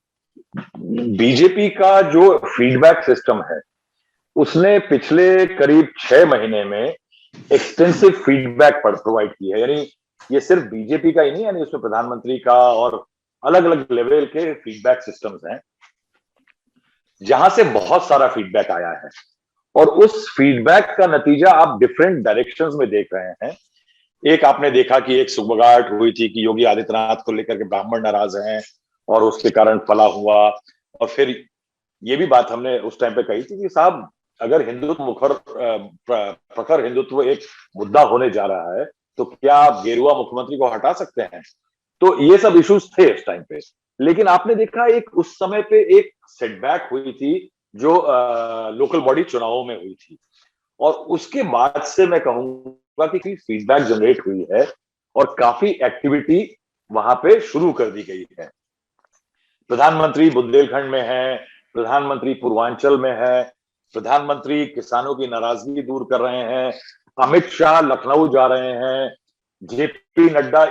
BJP का जो फीडबैक सिस्टम है, उसने पिछले करीब 6 महीने में एक्सटेंसिव फीडबैक प्रोवाइड की है। यानी ये सिर्फ बीजेपी का ही नहीं, यानी उसमें प्रधानमंत्री का और अलग अलग लेवल के फीडबैक सिस्टम्स हैं, जहां से बहुत सारा फीडबैक आया है। और उस फीडबैक का नतीजा आप डिफरेंट डायरेक्शंस में देख रहे हैं। एक आपने देखा कि एक सुगबुगाहट हुई थी कि योगी आदित्यनाथ को लेकर के ब्राह्मण नाराज हैं और उसके कारण फला हुआ। और फिर ये भी बात हमने उस टाइम पे कही थी कि साहब, अगर हिंदुत्व प्रखर हिंदुत्व एक मुद्दा होने जा रहा है, तो क्या आप गेरुआ मुख्यमंत्री को हटा सकते हैं? तो ये सब इश्यूज थे उस टाइम पे। लेकिन आपने देखा एक उस समय पे एक सेटबैक हुई थी जो लोकल बॉडी चुनावों में हुई थी, और उसके बाद से मैं कहूंगा कि फीडबैक जनरेट हुई है और काफी एक्टिविटी वहां पे शुरू कर दी गई है। प्रधानमंत्री बुंदेलखंड में है, प्रधानमंत्री पूर्वांचल में है, प्रधानमंत्री किसानों की नाराजगी दूर कर रहे हैं, अमित शाह लखनऊ जा रहे हैं, जेपी नड्डा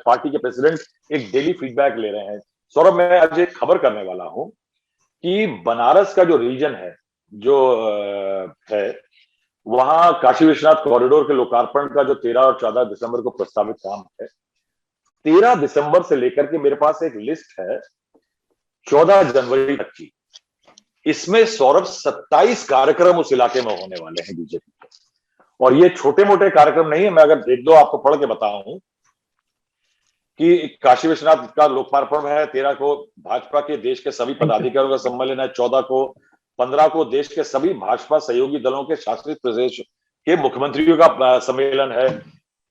पार्टी के प्रेसिडेंट एक डेली फीडबैक ले रहे हैं। सौरभ, मैं आज एक खबर करने वाला हूं कि बनारस का जो रीजन है, जो है, वहां काशी विश्वनाथ कॉरिडोर के लोकार्पण का जो 13 और 14 दिसंबर को प्रस्तावित काम है, 13 दिसंबर से लेकर के मेरे पास एक लिस्ट है 14 जनवरी तक की। इसमें सौरभ 27 कार्यक्रम उस इलाके में होने वाले हैं बीजेपी के। और ये छोटे मोटे कार्यक्रम नहीं है। मैं अगर एक दो आपको पढ़ के बताऊं कि काशी विश्वनाथ का लोकार्पण है 13 को, भाजपा के देश के सभी पदाधिकारियों का सम्मेलन है 14 को, 15 को देश के सभी भाजपा सहयोगी दलों के शासित प्रदेश के मुख्यमंत्रियों का सम्मेलन है,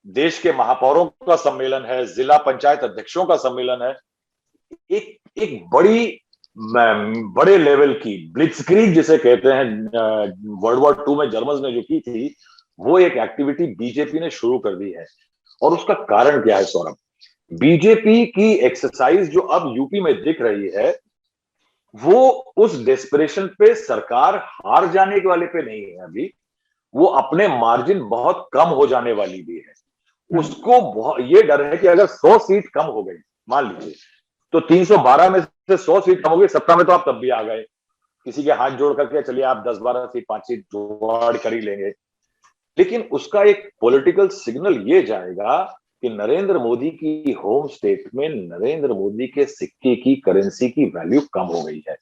देश के महापौरों का सम्मेलन है, जिला पंचायत अध्यक्षों का सम्मेलन है। एक बड़े लेवल की ब्लिट्जक्रीग जिसे कहते हैं, वर्ल्ड वॉर 2 में जर्मन ने जो की थी, वो एक एक्टिविटी बीजेपी ने शुरू कर दी है। और उसका कारण क्या है सौरभ? बीजेपी की एक्सरसाइज जो अब यूपी में दिख रही है, वो उस डेस्परेशन पे सरकार हार जाने के वाले पे नहीं है अभी, वो अपने मार्जिन बहुत कम हो जाने वाली भी है। उसको ये डर है कि अगर 100 सीट कम हो गई, मान लीजिए, तो 312 में से 100 सीट कम हो गई, सत्ता में तो आप तब भी आ गए, किसी के हाथ जोड़ करके चलिए आप 10-12 सीट 5 सीट जुगाड़ कर ही लेंगे। लेकिन उसका एक पॉलिटिकल सिग्नल ये जाएगा कि नरेंद्र मोदी की होम स्टेट में नरेंद्र मोदी के सिक्के की, करेंसी की वैल्यू कम हो गई है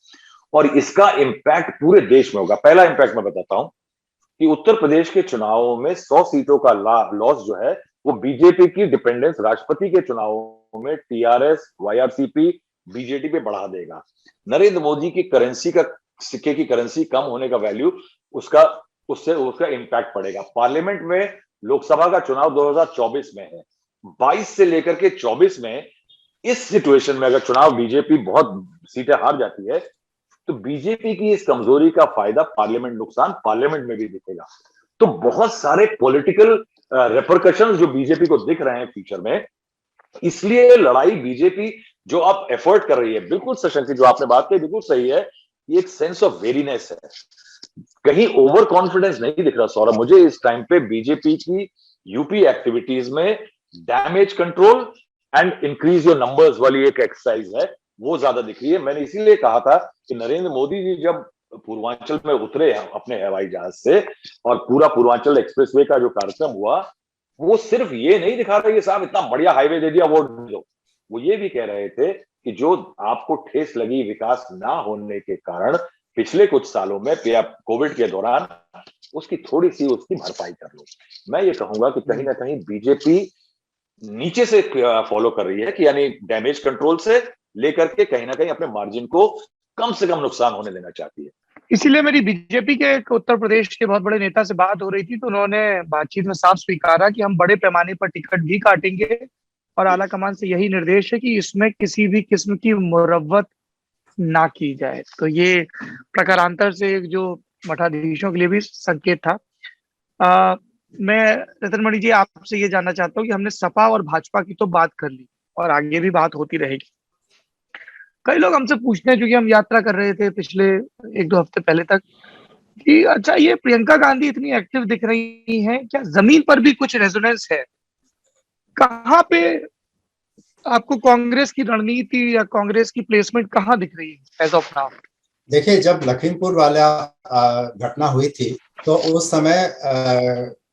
और इसका इंपैक्ट पूरे देश में होगा। पहला इंपैक्ट मैं बताता हूं कि उत्तर प्रदेश के चुनावों में 100 सीटों का लॉस जो है वो बीजेपी की डिपेंडेंस राष्ट्रपति के चुनावों में टीआरएस, वाईआरसीपी, बीजेडी पे बढ़ा देगा। नरेंद्र मोदी की करेंसी का, सिक्के की करेंसी कम होने का वैल्यू, उसका इंपैक्ट पड़ेगा। पार्लियामेंट में लोकसभा का चुनाव 2024 में है, 22 से लेकर के 24 में इस सिचुएशन में अगर चुनाव बीजेपी बहुत सीटें हार जाती है तो बीजेपी की इस कमजोरी का फायदा पार्लियामेंट, नुकसान पार्लियामेंट में भी दिखेगा। तो बहुत सारे पॉलिटिकल रेपरकशंस जो बीजेपी को दिख रहे हैं फ्यूचर में। इसलिए लड़ाई बीजेपी जो अब एफर्ट कर रही है, बिल्कुल सशंकित जो आपने बात की बिल्कुल सही है, ये एक सेंस ऑफ वेरीनेस है, कहीं ओवर कॉन्फिडेंस नहीं दिख रहा सौरभ मुझे इस टाइम पे बीजेपी की यूपी एक्टिविटीज में। Damage control and increase your numbers वाली एक एक्सरसाइज है, वो ज्यादा दिख रही है। मैंने इसीलिए कहा था कि नरेंद्र मोदी जी जब पूर्वांचल में उतरे अपने हवाई जहाज से और पूरा पूर्वांचल एक्सप्रेसवे का जो कार्यक्रम हुआ, वो सिर्फ ये नहीं दिखा रहे कि साहब इतना बढ़िया हाईवे दे दिया वोट दो, वो ये भी कह रहे थे कि जो आपको ठेस लगी विकास ना होने के कारण पिछले कुछ सालों में कोविड के दौरान, उसकी थोड़ी सी उसकी भरपाई कर लो। मैं ये कहूंगा कि कहीं ना कहीं बीजेपी नीचे से फॉलो कर रही है कि यानी डैमेज कंट्रोल से लेकर के कहीं ना कहीं अपने मार्जिन को कम से कम नुकसान होने देना चाहती है। इसीलिए मेरी बीजेपी के एक उत्तर प्रदेश के बहुत बड़े नेता से बात हो रही थी, तो उन्होंने बातचीत में साफ स्वीकारा कि हम बड़े पैमाने पर टिकट भी काटेंगे और आला कमान से यही निर्देश है कि इसमें किसी भी किस्म की मुरव्वत ना की जाए। तो ये प्रकारांतर से एक जो मठाधीशों के लिए भी संकेत था। मैं रतनमणि जी आपसे ये जानना चाहता हूँ कि हमने सपा और भाजपा की तो बात कर ली और आगे भी बात होती रहेगी। कई लोग हमसे पूछते हैं, क्योंकि हम यात्रा कर रहे थे पिछले 1-2 हफ्ते पहले तक, कि अच्छा ये प्रियंका गांधी इतनी एक्टिव दिख रही हैं, क्या जमीन पर भी कुछ रेजोनेंस है? कहाँ पे आपको कांग्रेस की रणनीति या कांग्रेस की प्लेसमेंट कहाँ दिख रही है एज ऑफ नाउ? देखिए, जब लखीमपुर वाला घटना हुई थी तो उस समय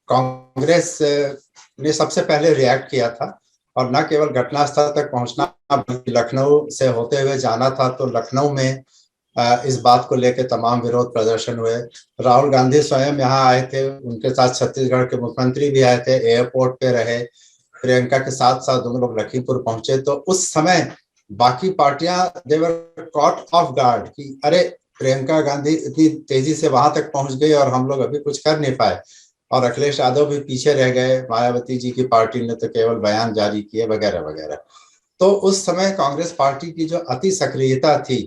कांग्रेस ने सबसे पहले रिएक्ट किया था और न केवल घटनास्थल तक पहुंचना बल्कि लखनऊ से होते हुए जाना था। तो लखनऊ में इस बात को लेकर तमाम विरोध प्रदर्शन हुए। राहुल गांधी स्वयं यहाँ आए थे, उनके साथ छत्तीसगढ़ के मुख्यमंत्री भी आए थे, एयरपोर्ट पे रहे, प्रियंका के साथ साथ दोनों लोग लखीमपुर पहुंचे। तो उस समय बाकी पार्टियां दे वर कॉट ऑफ गार्ड कि अरे प्रियंका गांधी इतनी तेजी से वहां तक पहुंच गई और हम लोग अभी कुछ कर नहीं पाए, और अखिलेश यादव भी पीछे रह गए, मायावती जी की पार्टी ने तो केवल बयान जारी किए वगैरह वगैरह। तो उस समय कांग्रेस पार्टी की जो अति सक्रियता थी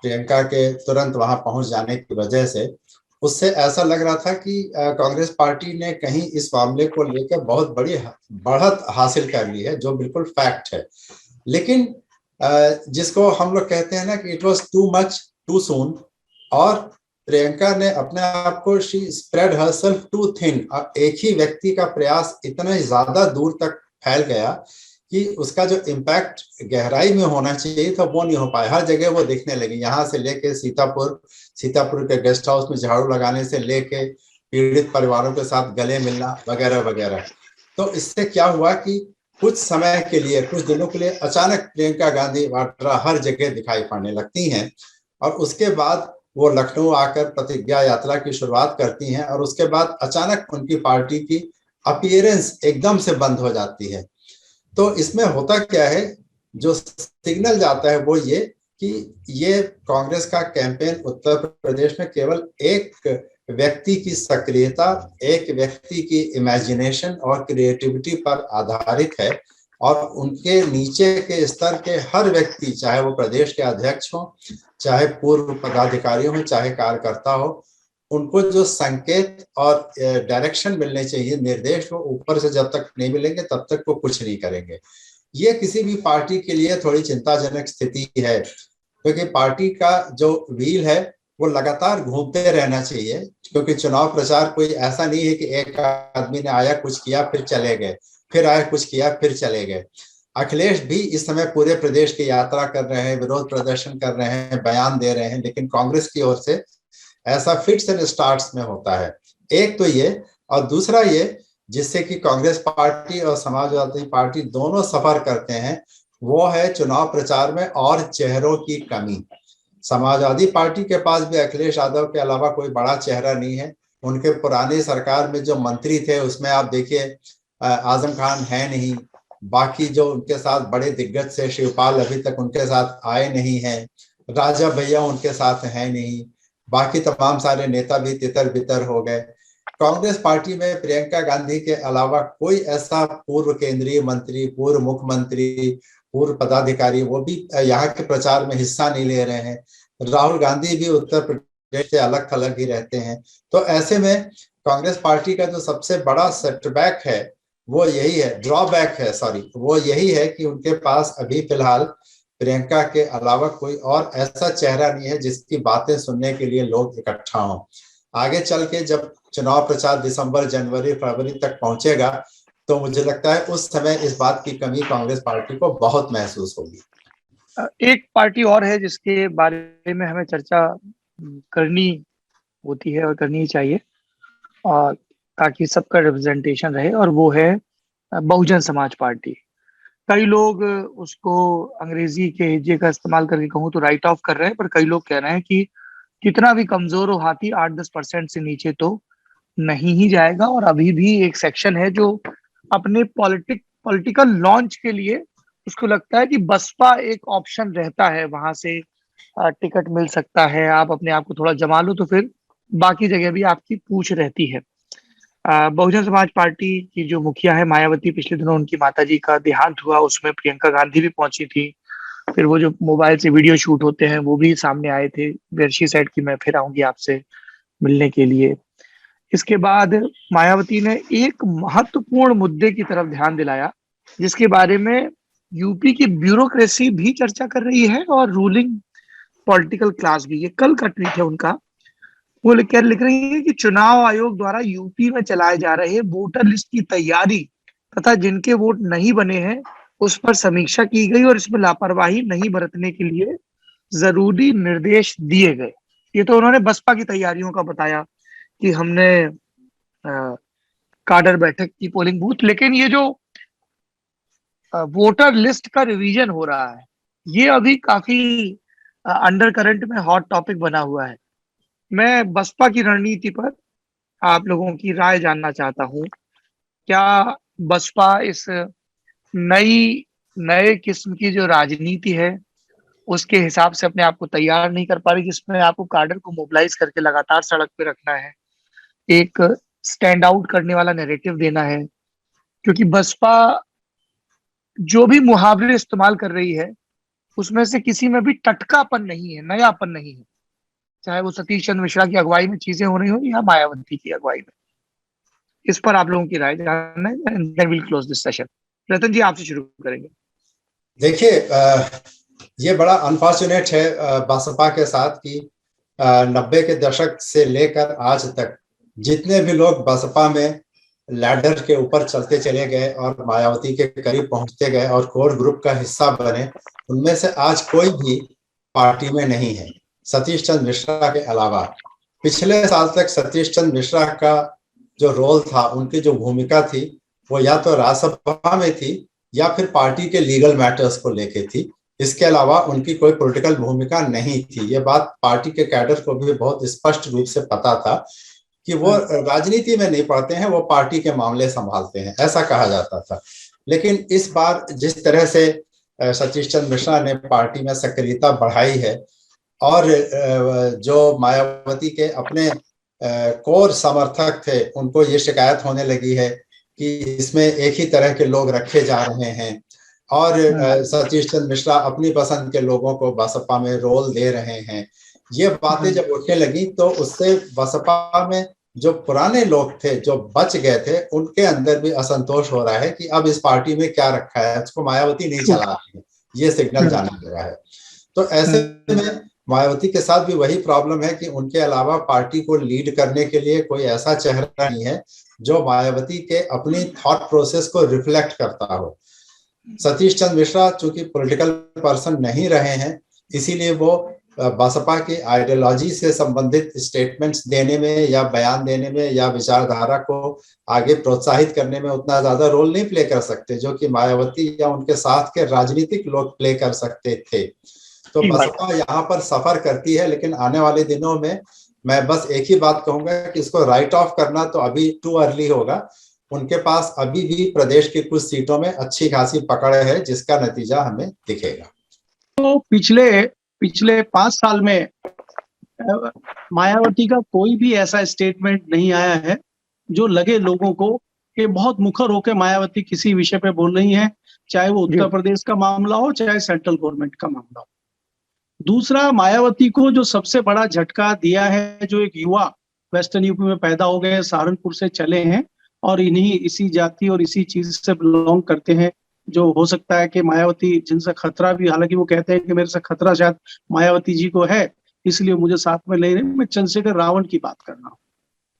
प्रियंका के तुरंत वहां पहुंच जाने की वजह से, उससे ऐसा लग रहा था कि कांग्रेस पार्टी ने कहीं इस मामले को लेकर बहुत बड़ी बढ़त हासिल कर ली है, जो बिल्कुल फैक्ट है। लेकिन जिसको हम लोग कहते हैं ना कि it was too much too soon, और प्रियंका ने अपने आप को she spread herself too thin. एक ही व्यक्ति का प्रयास इतना ज्यादा दूर तक फैल गया कि उसका जो इम्पैक्ट गहराई में होना चाहिए था वो नहीं हो पाया। हर जगह वो दिखने लगी, यहाँ से लेके सीतापुर के गेस्ट हाउस में झाड़ू लगाने से लेके पीड़ित परिवारों के साथ गले मिलना वगैरह वगैरह। तो इससे क्या हुआ कि कुछ समय के लिए, कुछ दिनों के लिए अचानक प्रियंका गांधी वाड्रा हर जगह दिखाई पड़ने लगती हैं, और उसके बाद वो लखनऊ आकर प्रतिज्ञा यात्रा की शुरुआत करती हैं और उसके बाद अचानक उनकी पार्टी की अपीयरेंस एकदम से बंद हो जाती है। तो इसमें होता क्या है, जो सिग्नल जाता है वो ये कि ये कांग्रेस का कैंपेन उत्तर प्रदेश में केवल एक व्यक्ति की सक्रियता, एक व्यक्ति की इमेजिनेशन और क्रिएटिविटी पर आधारित है और उनके नीचे के स्तर के हर व्यक्ति, चाहे वो प्रदेश के अध्यक्ष हो, चाहे पूर्व पदाधिकारी हो, चाहे कार्यकर्ता हो, उनको जो संकेत और डायरेक्शन मिलने चाहिए, निर्देश, वो ऊपर से जब तक नहीं मिलेंगे तब तक वो कुछ नहीं करेंगे। ये किसी भी पार्टी के लिए थोड़ी चिंताजनक स्थिति है, क्योंकि पार्टी का जो व्हील है वो लगातार घूमते रहना चाहिए, क्योंकि चुनाव प्रचार कोई ऐसा नहीं है कि एक आदमी ने आया, कुछ किया, फिर चले गए, फिर आया, कुछ किया, फिर चले गए। अखिलेश भी इस समय पूरे प्रदेश की यात्रा कर रहे हैं, विरोध प्रदर्शन कर रहे हैं, बयान दे रहे हैं, लेकिन कांग्रेस की ओर से ऐसा फिट्स एंड स्टार्ट्स में होता है। एक तो ये, और दूसरा ये जिससे कि कांग्रेस पार्टी और समाजवादी पार्टी दोनों सफर करते हैं, वो है चुनाव प्रचार में और चेहरों की कमी। समाजवादी पार्टी के पास भी अखिलेश यादव के अलावा कोई बड़ा चेहरा नहीं है। उनके पुरानी सरकार में जो मंत्री थे उसमें आप देखिए आजम खान है नहीं, बाकी जो उनके साथ बड़े दिग्गज से, शिवपाल अभी तक उनके साथ आए नहीं हैं, राजा भैया उनके साथ है नहीं, बाकी तमाम सारे नेता भी तितर बितर हो गए। कांग्रेस पार्टी में प्रियंका गांधी के अलावा कोई ऐसा पूर्व केंद्रीय मंत्री, पूर्व मुख्यमंत्री, पूर्व पदाधिकारी वो भी यहाँ के प्रचार में हिस्सा नहीं ले रहे हैं। राहुल गांधी भी उत्तर प्रदेश से अलग थलग ही रहते हैं। तो ऐसे में कांग्रेस पार्टी का जो सबसे बड़ा सेटबैक है वो यही है, ड्रॉबैक है, सॉरी, वो यही है कि उनके पास अभी फिलहाल प्रियंका के अलावा कोई और ऐसा चेहरा नहीं है जिसकी बातें सुनने के लिए लोग इकट्ठा हों। आगे चल के जब चुनाव प्रचार दिसंबर, जनवरी, फरवरी तक पहुंचेगा तो मुझे लगता है उस समय इस बात की कमी कांग्रेस पार्टी को बहुत महसूस होगी। एक पार्टी और है जिसके बारे में हमें चर्चा करनी होती है और करनी चाहिए, और ताकि सबका रिप्रेजेंटेशन रहे, और वो है बहुजन समाज पार्टी। कई लोग उसको अंग्रेजी के हिज्जे का इस्तेमाल करके कहूँ तो राइट ऑफ कर रहे हैं, पर कई लोग कह रहे हैं कि कितना भी कमजोर हो हाथी 8-10% से नीचे तो नहीं ही जाएगा। और अभी भी एक सेक्शन है जो अपने पॉलिटिकल लॉन्च के लिए उसको लगता है कि बसपा एक ऑप्शन रहता है, वहां से टिकट मिल सकता है, आप अपने आप को थोड़ा जमा लो तो फिर बाकी जगह भी आपकी पूछ रहती है। बहुजन समाज पार्टी की जो मुखिया है मायावती, पिछले दिनों उनकी माताजी का देहांत हुआ, उसमें प्रियंका गांधी भी पहुंची थी। फिर वो जो मोबाइल से वीडियो शूट होते हैं वो भी सामने आए थे, वेरशी सेड की मैं फिर आऊंगी आपसे मिलने के लिए। इसके बाद मायावती ने एक महत्वपूर्ण मुद्दे की तरफ ध्यान दिलाया, जिसके बारे में यूपी की ब्यूरोक्रेसी भी चर्चा कर रही है और रूलिंग पॉलिटिकल क्लास भी। ये कल का ट्वीट है उनका। वो लिख रही है कि चुनाव आयोग द्वारा यूपी में चलाए जा रहे वोटर लिस्ट की तैयारी तथा जिनके वोट नहीं बने हैं उस पर समीक्षा की गई और इसमें लापरवाही नहीं बरतने के लिए जरूरी निर्देश दिए गए। ये तो उन्होंने बसपा की तैयारियों का बताया कि हमने काडर बैठक की, पोलिंग बूथ, लेकिन ये जो वोटर लिस्ट का रिवीजन हो रहा है ये अभी काफी अंडर करंट में हॉट टॉपिक बना हुआ है। मैं बसपा की रणनीति पर आप लोगों की राय जानना चाहता हूं। क्या बसपा इस नए किस्म की जो राजनीति है उसके हिसाब से अपने आप को तैयार नहीं कर पा रही, जिसमें आपको काडर को मोबिलाइज करके लगातार सड़क पे रखना है, एक स्टैंड आउट करने वाला नैरेटिव देना है? क्योंकि बसपा जो भी मुहावरे इस्तेमाल कर रही है उसमें से किसी में भी टटकापन नहीं है, नयापन नहीं है, चाहे वो सतीश चंद्र मिश्रा की अगुवाई में चीजें हो रही हो या मायावती की अगुवाई में। इस पर आप लोगों की राय जानना है, and then will close this session. Ratan ji आपसे शुरू करेंगे। देखिए, ये बड़ा अनफॉर्चुनेट है बसपा के साथ कि 90 के दशक से लेकर आज तक जितने भी लोग बसपा में लैडर के ऊपर चलते चले गए और मायावती के करीब पहुंचते गए और कोर ग्रुप का हिस्सा बने, उनमें से आज कोई भी पार्टी में नहीं है सतीश चंद्र मिश्रा के अलावा। पिछले साल तक सतीश चंद्र मिश्रा का जो रोल था, उनकी जो भूमिका थी, वो या तो राज्यसभा में थी या फिर पार्टी के लीगल मैटर्स को लेके थी, इसके अलावा उनकी कोई पॉलिटिकल भूमिका नहीं थी। ये बात पार्टी के कैडर को भी बहुत स्पष्ट रूप से पता था कि वो राजनीति में नहीं पड़ते हैं, वो पार्टी के मामले संभालते हैं, ऐसा कहा जाता था। लेकिन इस बार जिस तरह से सतीश चंद्र मिश्रा ने पार्टी में सक्रियता बढ़ाई है और जो मायावती के अपने कोर समर्थक थे उनको ये शिकायत होने लगी है कि इसमें एक ही तरह के लोग रखे जा रहे हैं और सतीश चंद्र मिश्रा अपनी पसंद के लोगों को बसपा में रोल दे रहे हैं, ये बातें जब उठने लगी तो उससे बसपा में जो पुराने लोग थे जो बच गए थे उनके अंदर भी असंतोष हो रहा है कि अब इस पार्टी में क्या रखा है, उसको मायावती नहीं चला रही है, ये सिग्नल जाने लगा है। तो ऐसे में मायावती के साथ भी वही प्रॉब्लम है कि उनके अलावा पार्टी को लीड करने के लिए कोई ऐसा चेहरा नहीं है जो मायावती के अपनी थॉट प्रोसेस को रिफ्लेक्ट करता हो। सतीश चंद्र मिश्रा चूंकि पॉलिटिकल पर्सन नहीं रहे हैं, इसीलिए वो बसपा की आइडियोलॉजी से संबंधित स्टेटमेंट्स देने में या बयान देने में या विचारधारा को आगे प्रोत्साहित करने में उतना ज्यादा रोल नहीं प्ले कर सकते जो कि मायावती या उनके साथ के राजनीतिक लोग प्ले कर सकते थे। तो बसपा यहाँ पर सफर करती है, लेकिन आने वाले दिनों में मैं बस एक ही बात कहूंगा कि इसको राइट ऑफ करना तो अभी टू अर्ली होगा। उनके पास अभी भी प्रदेश की कुछ सीटों में अच्छी खासी पकड़ है जिसका नतीजा हमें दिखेगा। तो पिछले 5 साल में मायावती का कोई भी ऐसा स्टेटमेंट नहीं आया है जो लगे लोगों को कि बहुत मुखर होकर मायावती किसी विषय पे बोल रही है, चाहे वो उत्तर प्रदेश का मामला हो चाहे सेंट्रल गवर्नमेंट का मामला हो। दूसरा, मायावती को जो सबसे बड़ा झटका दिया है, जो एक युवा वेस्टर्न यूपी में पैदा हो गए, सहारनपुर से चले हैं और इसी जाति और इसी चीज से बिलोंग करते हैं, जो हो सकता है कि मायावती जिनसे खतरा भी, हालांकि वो कहते हैं कि मेरे से खतरा शायद मायावती जी को है इसलिए मुझे साथ में ले रहे हैं, मैं चंद्रशेखर रावण की बात कर रहा हूँ।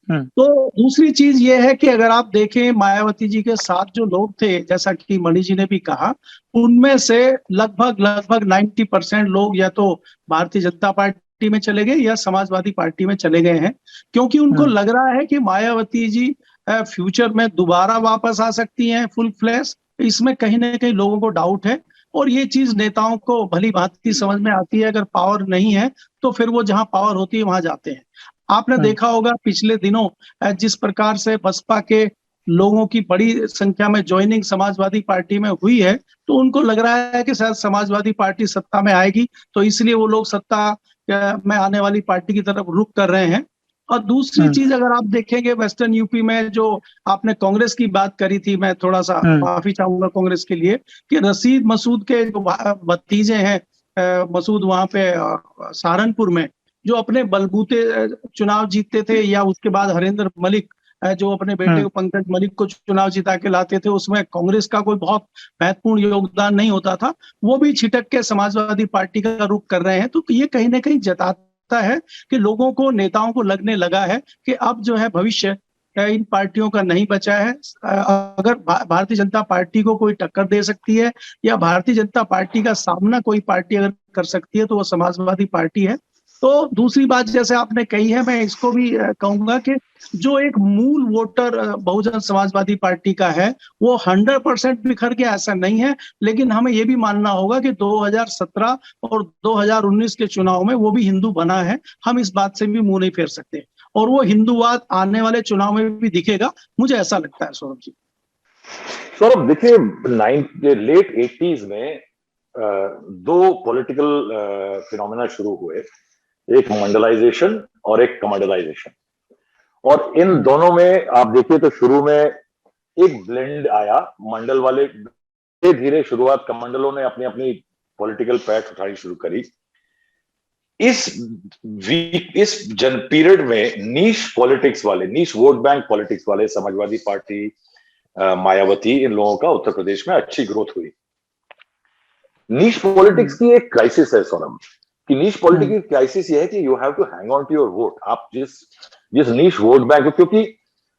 तो दूसरी चीज ये है कि अगर आप देखें मायावती जी के साथ जो लोग थे, जैसा कि मणि जी ने भी कहा, उनमें से लगभग 90% लोग या तो भारतीय जनता पार्टी में चले गए या समाजवादी पार्टी में चले गए हैं, क्योंकि उनको लग रहा है कि मायावती जी फ्यूचर में दोबारा वापस आ सकती हैं फुल फ्लैश। इसमें कहीं ना कहीं लोगों को डाउट है और ये चीज नेताओं को भली भांति समझ में आती है। अगर पावर नहीं है तो फिर वो जहां पावर होती है वहां जाते हैं। आपने देखा होगा पिछले दिनों जिस प्रकार से बसपा के लोगों की बड़ी संख्या में ज्वाइनिंग समाजवादी पार्टी में हुई है, तो उनको लग रहा है कि शायद समाजवादी पार्टी सत्ता में आएगी, तो इसलिए वो लोग सत्ता में आने वाली पार्टी की तरफ रुख कर रहे हैं। और दूसरी चीज अगर आप देखेंगे वेस्टर्न यूपी में, जो आपने कांग्रेस की बात करी थी, मैं थोड़ा सा माफी चाहूंगा कांग्रेस के लिए, कि रशीद मसूद के जो भतीजे हैं, मसूद वहां पे सहारनपुर में जो अपने बलबूते चुनाव जीतते थे, या उसके बाद हरेंद्र मलिक जो अपने बेटे को पंकज मलिक को चुनाव जिता के लाते थे, उसमें कांग्रेस का कोई बहुत महत्वपूर्ण योगदान नहीं होता था, वो भी छिटक के समाजवादी पार्टी का रुख कर रहे हैं। तो ये कहीं ना कहीं जताता है कि लोगों को, नेताओं को लगने लगा है कि अब जो है भविष्य इन पार्टियों का नहीं बचा है। अगर भारतीय जनता पार्टी को कोई टक्कर दे सकती है या भारतीय जनता पार्टी का सामना कोई पार्टी अगर कर सकती है तो वो समाजवादी पार्टी है। तो दूसरी बात जैसे आपने कही है, मैं इसको भी कहूंगा कि जो एक मूल वोटर बहुजन समाजवादी पार्टी का है वो 100% बिखर गया, ऐसा नहीं है, लेकिन हमें ये भी मानना होगा कि 2017 और 2019 के चुनाव में वो भी हिंदू बना है। हम इस बात से भी मुंह नहीं फेर सकते और वो हिंदूवाद आने वाले चुनाव में भी दिखेगा, मुझे ऐसा लगता है। सौरभ जी, सौरभ देखिए, लेट 80s में दो पॉलिटिकल फिनोमेना शुरू हुए, एक मंडलाइजेशन और एक कमर्डलाइजेशन। और इन दोनों में आप देखिए तो शुरू में एक ब्लेंड आया, मंडल वाले धीरे धीरे शुरुआत कमंडलों ने अपनी अपनी पॉलिटिकल पैठ उठानी शुरू करी। इस पीरियड में नीश पॉलिटिक्स वाले, नीश वोट बैंक पॉलिटिक्स वाले, समाजवादी पार्टी, मायावती, इन लोगों का उत्तर प्रदेश में अच्छी ग्रोथ हुई। नीश पॉलिटिक्स की एक क्राइसिस है सौरभ, कि नीश पॉलिटिक्स की क्राइसिस ये है कि you have to hang on to your vote. आप जिस नीश वोट बैंक, क्योंकि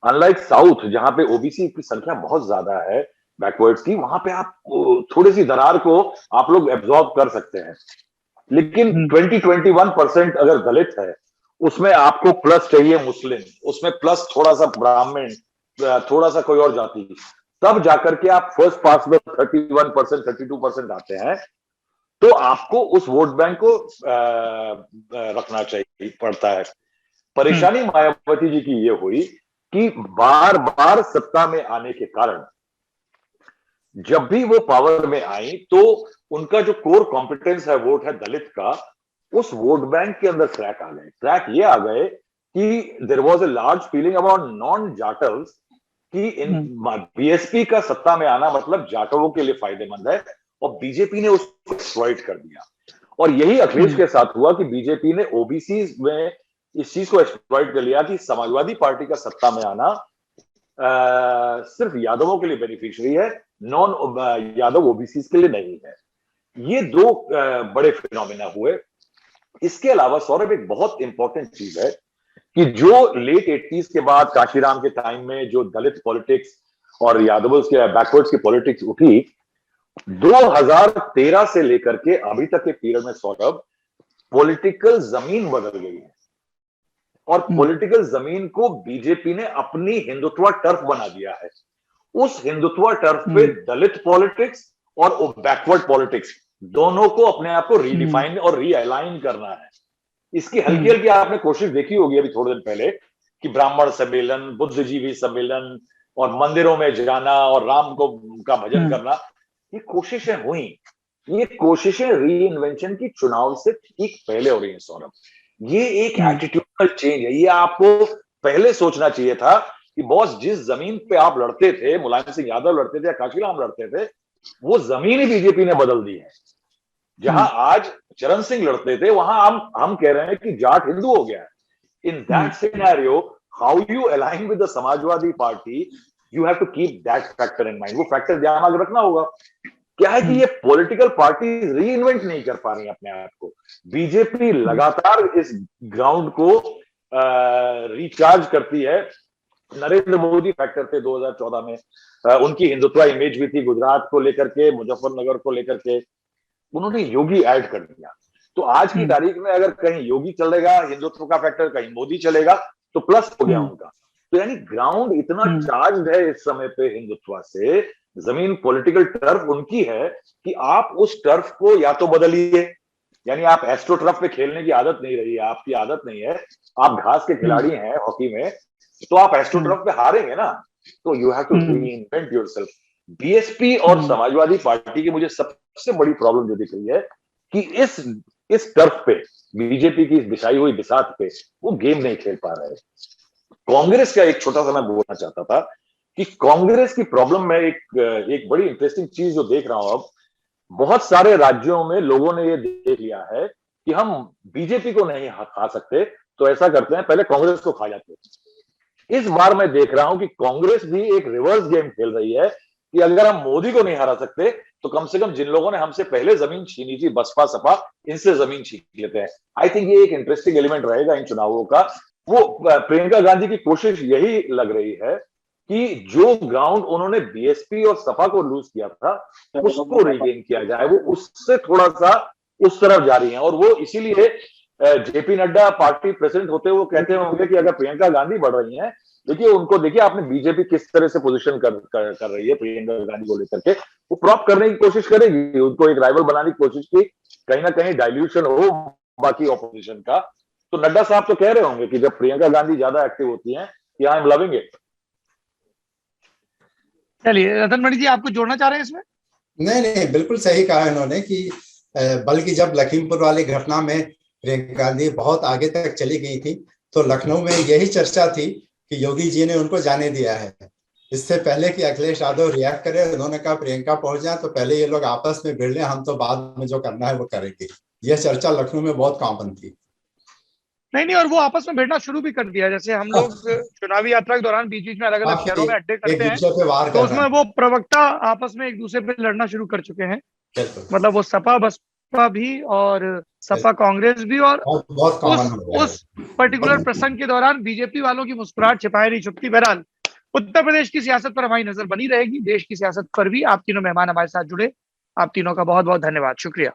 अनलाइक साउथ जहां पे ओबीसी की संख्या बहुत ज्यादा है, बैकवर्ड्स की, वहां पे आप थोड़ी सी दरार को आप लोग एब्जॉर्ब कर सकते हैं। लेकिन 20-21% अगर दलित है, उसमें आपको प्लस चाहिए मुस्लिम, उसमें प्लस थोड़ा सा ब्राह्मण, थोड़ा सा कोई और जाति, तब जाकर के आप फर्स्ट पास में 31%, 32% आते हैं। तो आपको उस वोट बैंक को रखना चाहिए पड़ता है। परेशानी मायावती जी की ये हुई कि बार बार सत्ता में आने के कारण जब भी वो पावर में आई तो उनका जो कोर कॉम्पिटेंस है, वोट है दलित का, उस वोट बैंक के अंदर क्रैक आ गए। क्रैक ये आ गए कि there was a large feeling about non Jatavs कि इन बीएसपी का सत्ता में आना मतलब जाटवों के लिए फायदेमंद है, और बीजेपी ने उसको एक्सप्लॉइट कर दिया। और यही अखिलेश के साथ हुआ कि बीजेपी ने ओबीसी में इस चीज को एक्सप्लॉइट कर लिया कि समाजवादी पार्टी का सत्ता में आना सिर्फ यादवों के लिए बेनिफिशियरी है, नॉन यादव ओबीसी के लिए नहीं है। ये दो बड़े फिनोमिना हुए। इसके अलावा सौरभ एक बहुत इंपॉर्टेंट चीज है कि जो लेट 80s के बाद काशीराम के टाइम में जो दलित पॉलिटिक्स और यादव के बैकवर्ड्स की पॉलिटिक्स उठी, 2013 से लेकर के अभी तक के पीरियड में सौरभ पॉलिटिकल जमीन बदल गई है, और पॉलिटिकल जमीन को बीजेपी ने अपनी हिंदुत्व टर्फ बना दिया है। उस हिंदुत्व टर्फ पे दलित पॉलिटिक्स और बैकवर्ड पॉलिटिक्स दोनों को अपने आप को रीडिफाइन और रीअलाइन करना है। इसकी हल्की हल्की आपने कोशिश देखी होगी अभी थोड़े दिन पहले कि ब्राह्मण सम्मेलन, बुद्धिजीवी सम्मेलन और मंदिरों में जाना और राम को का भजन करना, ये कोशिशें हुई। ये कोशिशें री इन्वेंशन की चुनाव से ठीक पहले हो रही है सौरभ। ये एक एटीट्यूडल चेंज है। ये आपको पहले सोचना चाहिए था कि बॉस, जिस जमीन पे आप लड़ते थे, मुलायम सिंह यादव लड़ते थे या काशीराम लड़ते थे, वो जमीन ही बीजेपी ने बदल दी है। जहां आज चरण सिंह लड़ते थे, वहां हम कह रहे हैं कि जाट हिंदू हो गया है। In that scenario, how you align with the Samajwadi party, you have to keep that factor in mind. वो फैक्टर ध्यान रखना होगा। क्या है कि ये पॉलिटिकल पार्टी री इन्वेंट नहीं कर पा रही अपने आप को। बीजेपी लगातार इस ग्राउंड को रिचार्ज करती है। नरेंद्र मोदी फैक्टर थे 2014 में, उनकी हिंदुत्व इमेज भी थी, गुजरात को लेकर के, मुजफ्फरनगर को लेकर के। उन्होंने योगी ऐड कर दिया। तो आज की तारीख में अगर कहीं योगी चलेगा हिंदुत्व का फैक्टर, कहीं मोदी चलेगा, तो प्लस हो गया उनका। तो यानी ग्राउंड इतना चार्ज है इस समय पे हिंदुत्व से, जमीन पॉलिटिकल टर्फ उनकी है कि आप उस टर्फ को या तो बदलिए, यानी आप एस्ट्रो टर्फ पे खेलने की आदत नहीं रही है, आपकी आदत नहीं है, आप घास के खिलाड़ी हैं हॉकी में, तो आप एस्ट्रो टर्फ पे हारेंगे ना। तो you have to reinvent yourself. BSP और समाजवादी पार्टी की मुझे सबसे बड़ी प्रॉब्लम जो दिख रही है कि इस टर्फ पे, बीजेपी की इस बिछाई हुई बिसात पे वो गेम नहीं खेल पा रहे। कांग्रेस का एक छोटा सा मैं बोलना चाहता था कि कांग्रेस की प्रॉब्लम में एक बड़ी इंटरेस्टिंग चीज जो देख रहा हूं अब, बहुत सारे राज्यों में लोगों ने ये देख लिया है कि हम बीजेपी को नहीं खा सकते, तो ऐसा करते हैं पहले कांग्रेस को खा जाते हैं। इस बार मैं देख रहा हूं कि कांग्रेस भी एक रिवर्स गेम खेल रही है कि अगर हम मोदी को नहीं हरा सकते तो कम से कम जिन लोगों ने हमसे पहले जमीन छीनी थी, बसपा सपा, इनसे जमीन छीन लेते हैं। आई थिंक ये एक इंटरेस्टिंग एलिमेंट रहेगा इन चुनावों का। वो प्रियंका गांधी की कोशिश यही लग रही है कि जो ग्राउंड उन्होंने बीएसपी और सपा को लूज किया था उसको रिगेन किया जाए। वो उससे थोड़ा सा उस तरफ जा रही है, और वो इसीलिए जेपी नड्डा पार्टी प्रेसिडेंट होते हुए कहते होंगे कि अगर प्रियंका गांधी बढ़ रही हैं, देखिए उनको, देखिए आपने बीजेपी किस तरह से पोजीशन कर रही है प्रियंका गांधी को लेकर के, वो प्रॉप करने की कोशिश करेगी, उनको एक राइवल बनाने की कोशिश की, कहीं ना कहीं डाइल्यूशन हो बाकी ऑपोजिशन का। तो नड्डा साहब तो कह रहे होंगे कि जब प्रियंका गांधी ज्यादा एक्टिव होती हैं कि आई एम लविंग इट। चलिए रतन मणि जी, आपको जोड़ना चाह रहे हैं इसमें? नहीं, बिल्कुल सही कहा इन्होंने कि बल्कि जब लखीमपुर वाली घटना में प्रियंका गांधी बहुत आगे तक चली गई थी तो लखनऊ में यही चर्चा थी कि योगी जी ने उनको जाने दिया है। इससे पहले कि अखिलेश यादव रिएक्ट करे, उन्होंने कहा प्रियंका पहुंच जाए तो पहले ये लोग आपस में भिड़ लें, हम तो बाद में जो करना है वो करेंगे। यह चर्चा लखनऊ में बहुत कॉमन थी। नहीं, और वो आपस में भिड़ना शुरू भी कर दिया। जैसे हम लोग चुनावी यात्रा के दौरान बीच बीच में अलग अलग शहरों में अड्डे करते हैं, तो उसमें वो प्रवक्ता आपस में एक दूसरे पे लड़ना शुरू कर चुके हैं। मतलब वो सपा बसपा भी और सपा कांग्रेस भी, और उस पर्टिकुलर प्रसंग के दौरान बीजेपी वालों की मुस्कुराहट छिपाई नहीं छुपती। बहरहाल उत्तर प्रदेश की सियासत पर हमारी नजर बनी रहेगी, देश की सियासत पर भी। आप तीनों मेहमान हमारे साथ जुड़े, आप तीनों का बहुत बहुत धन्यवाद, शुक्रिया।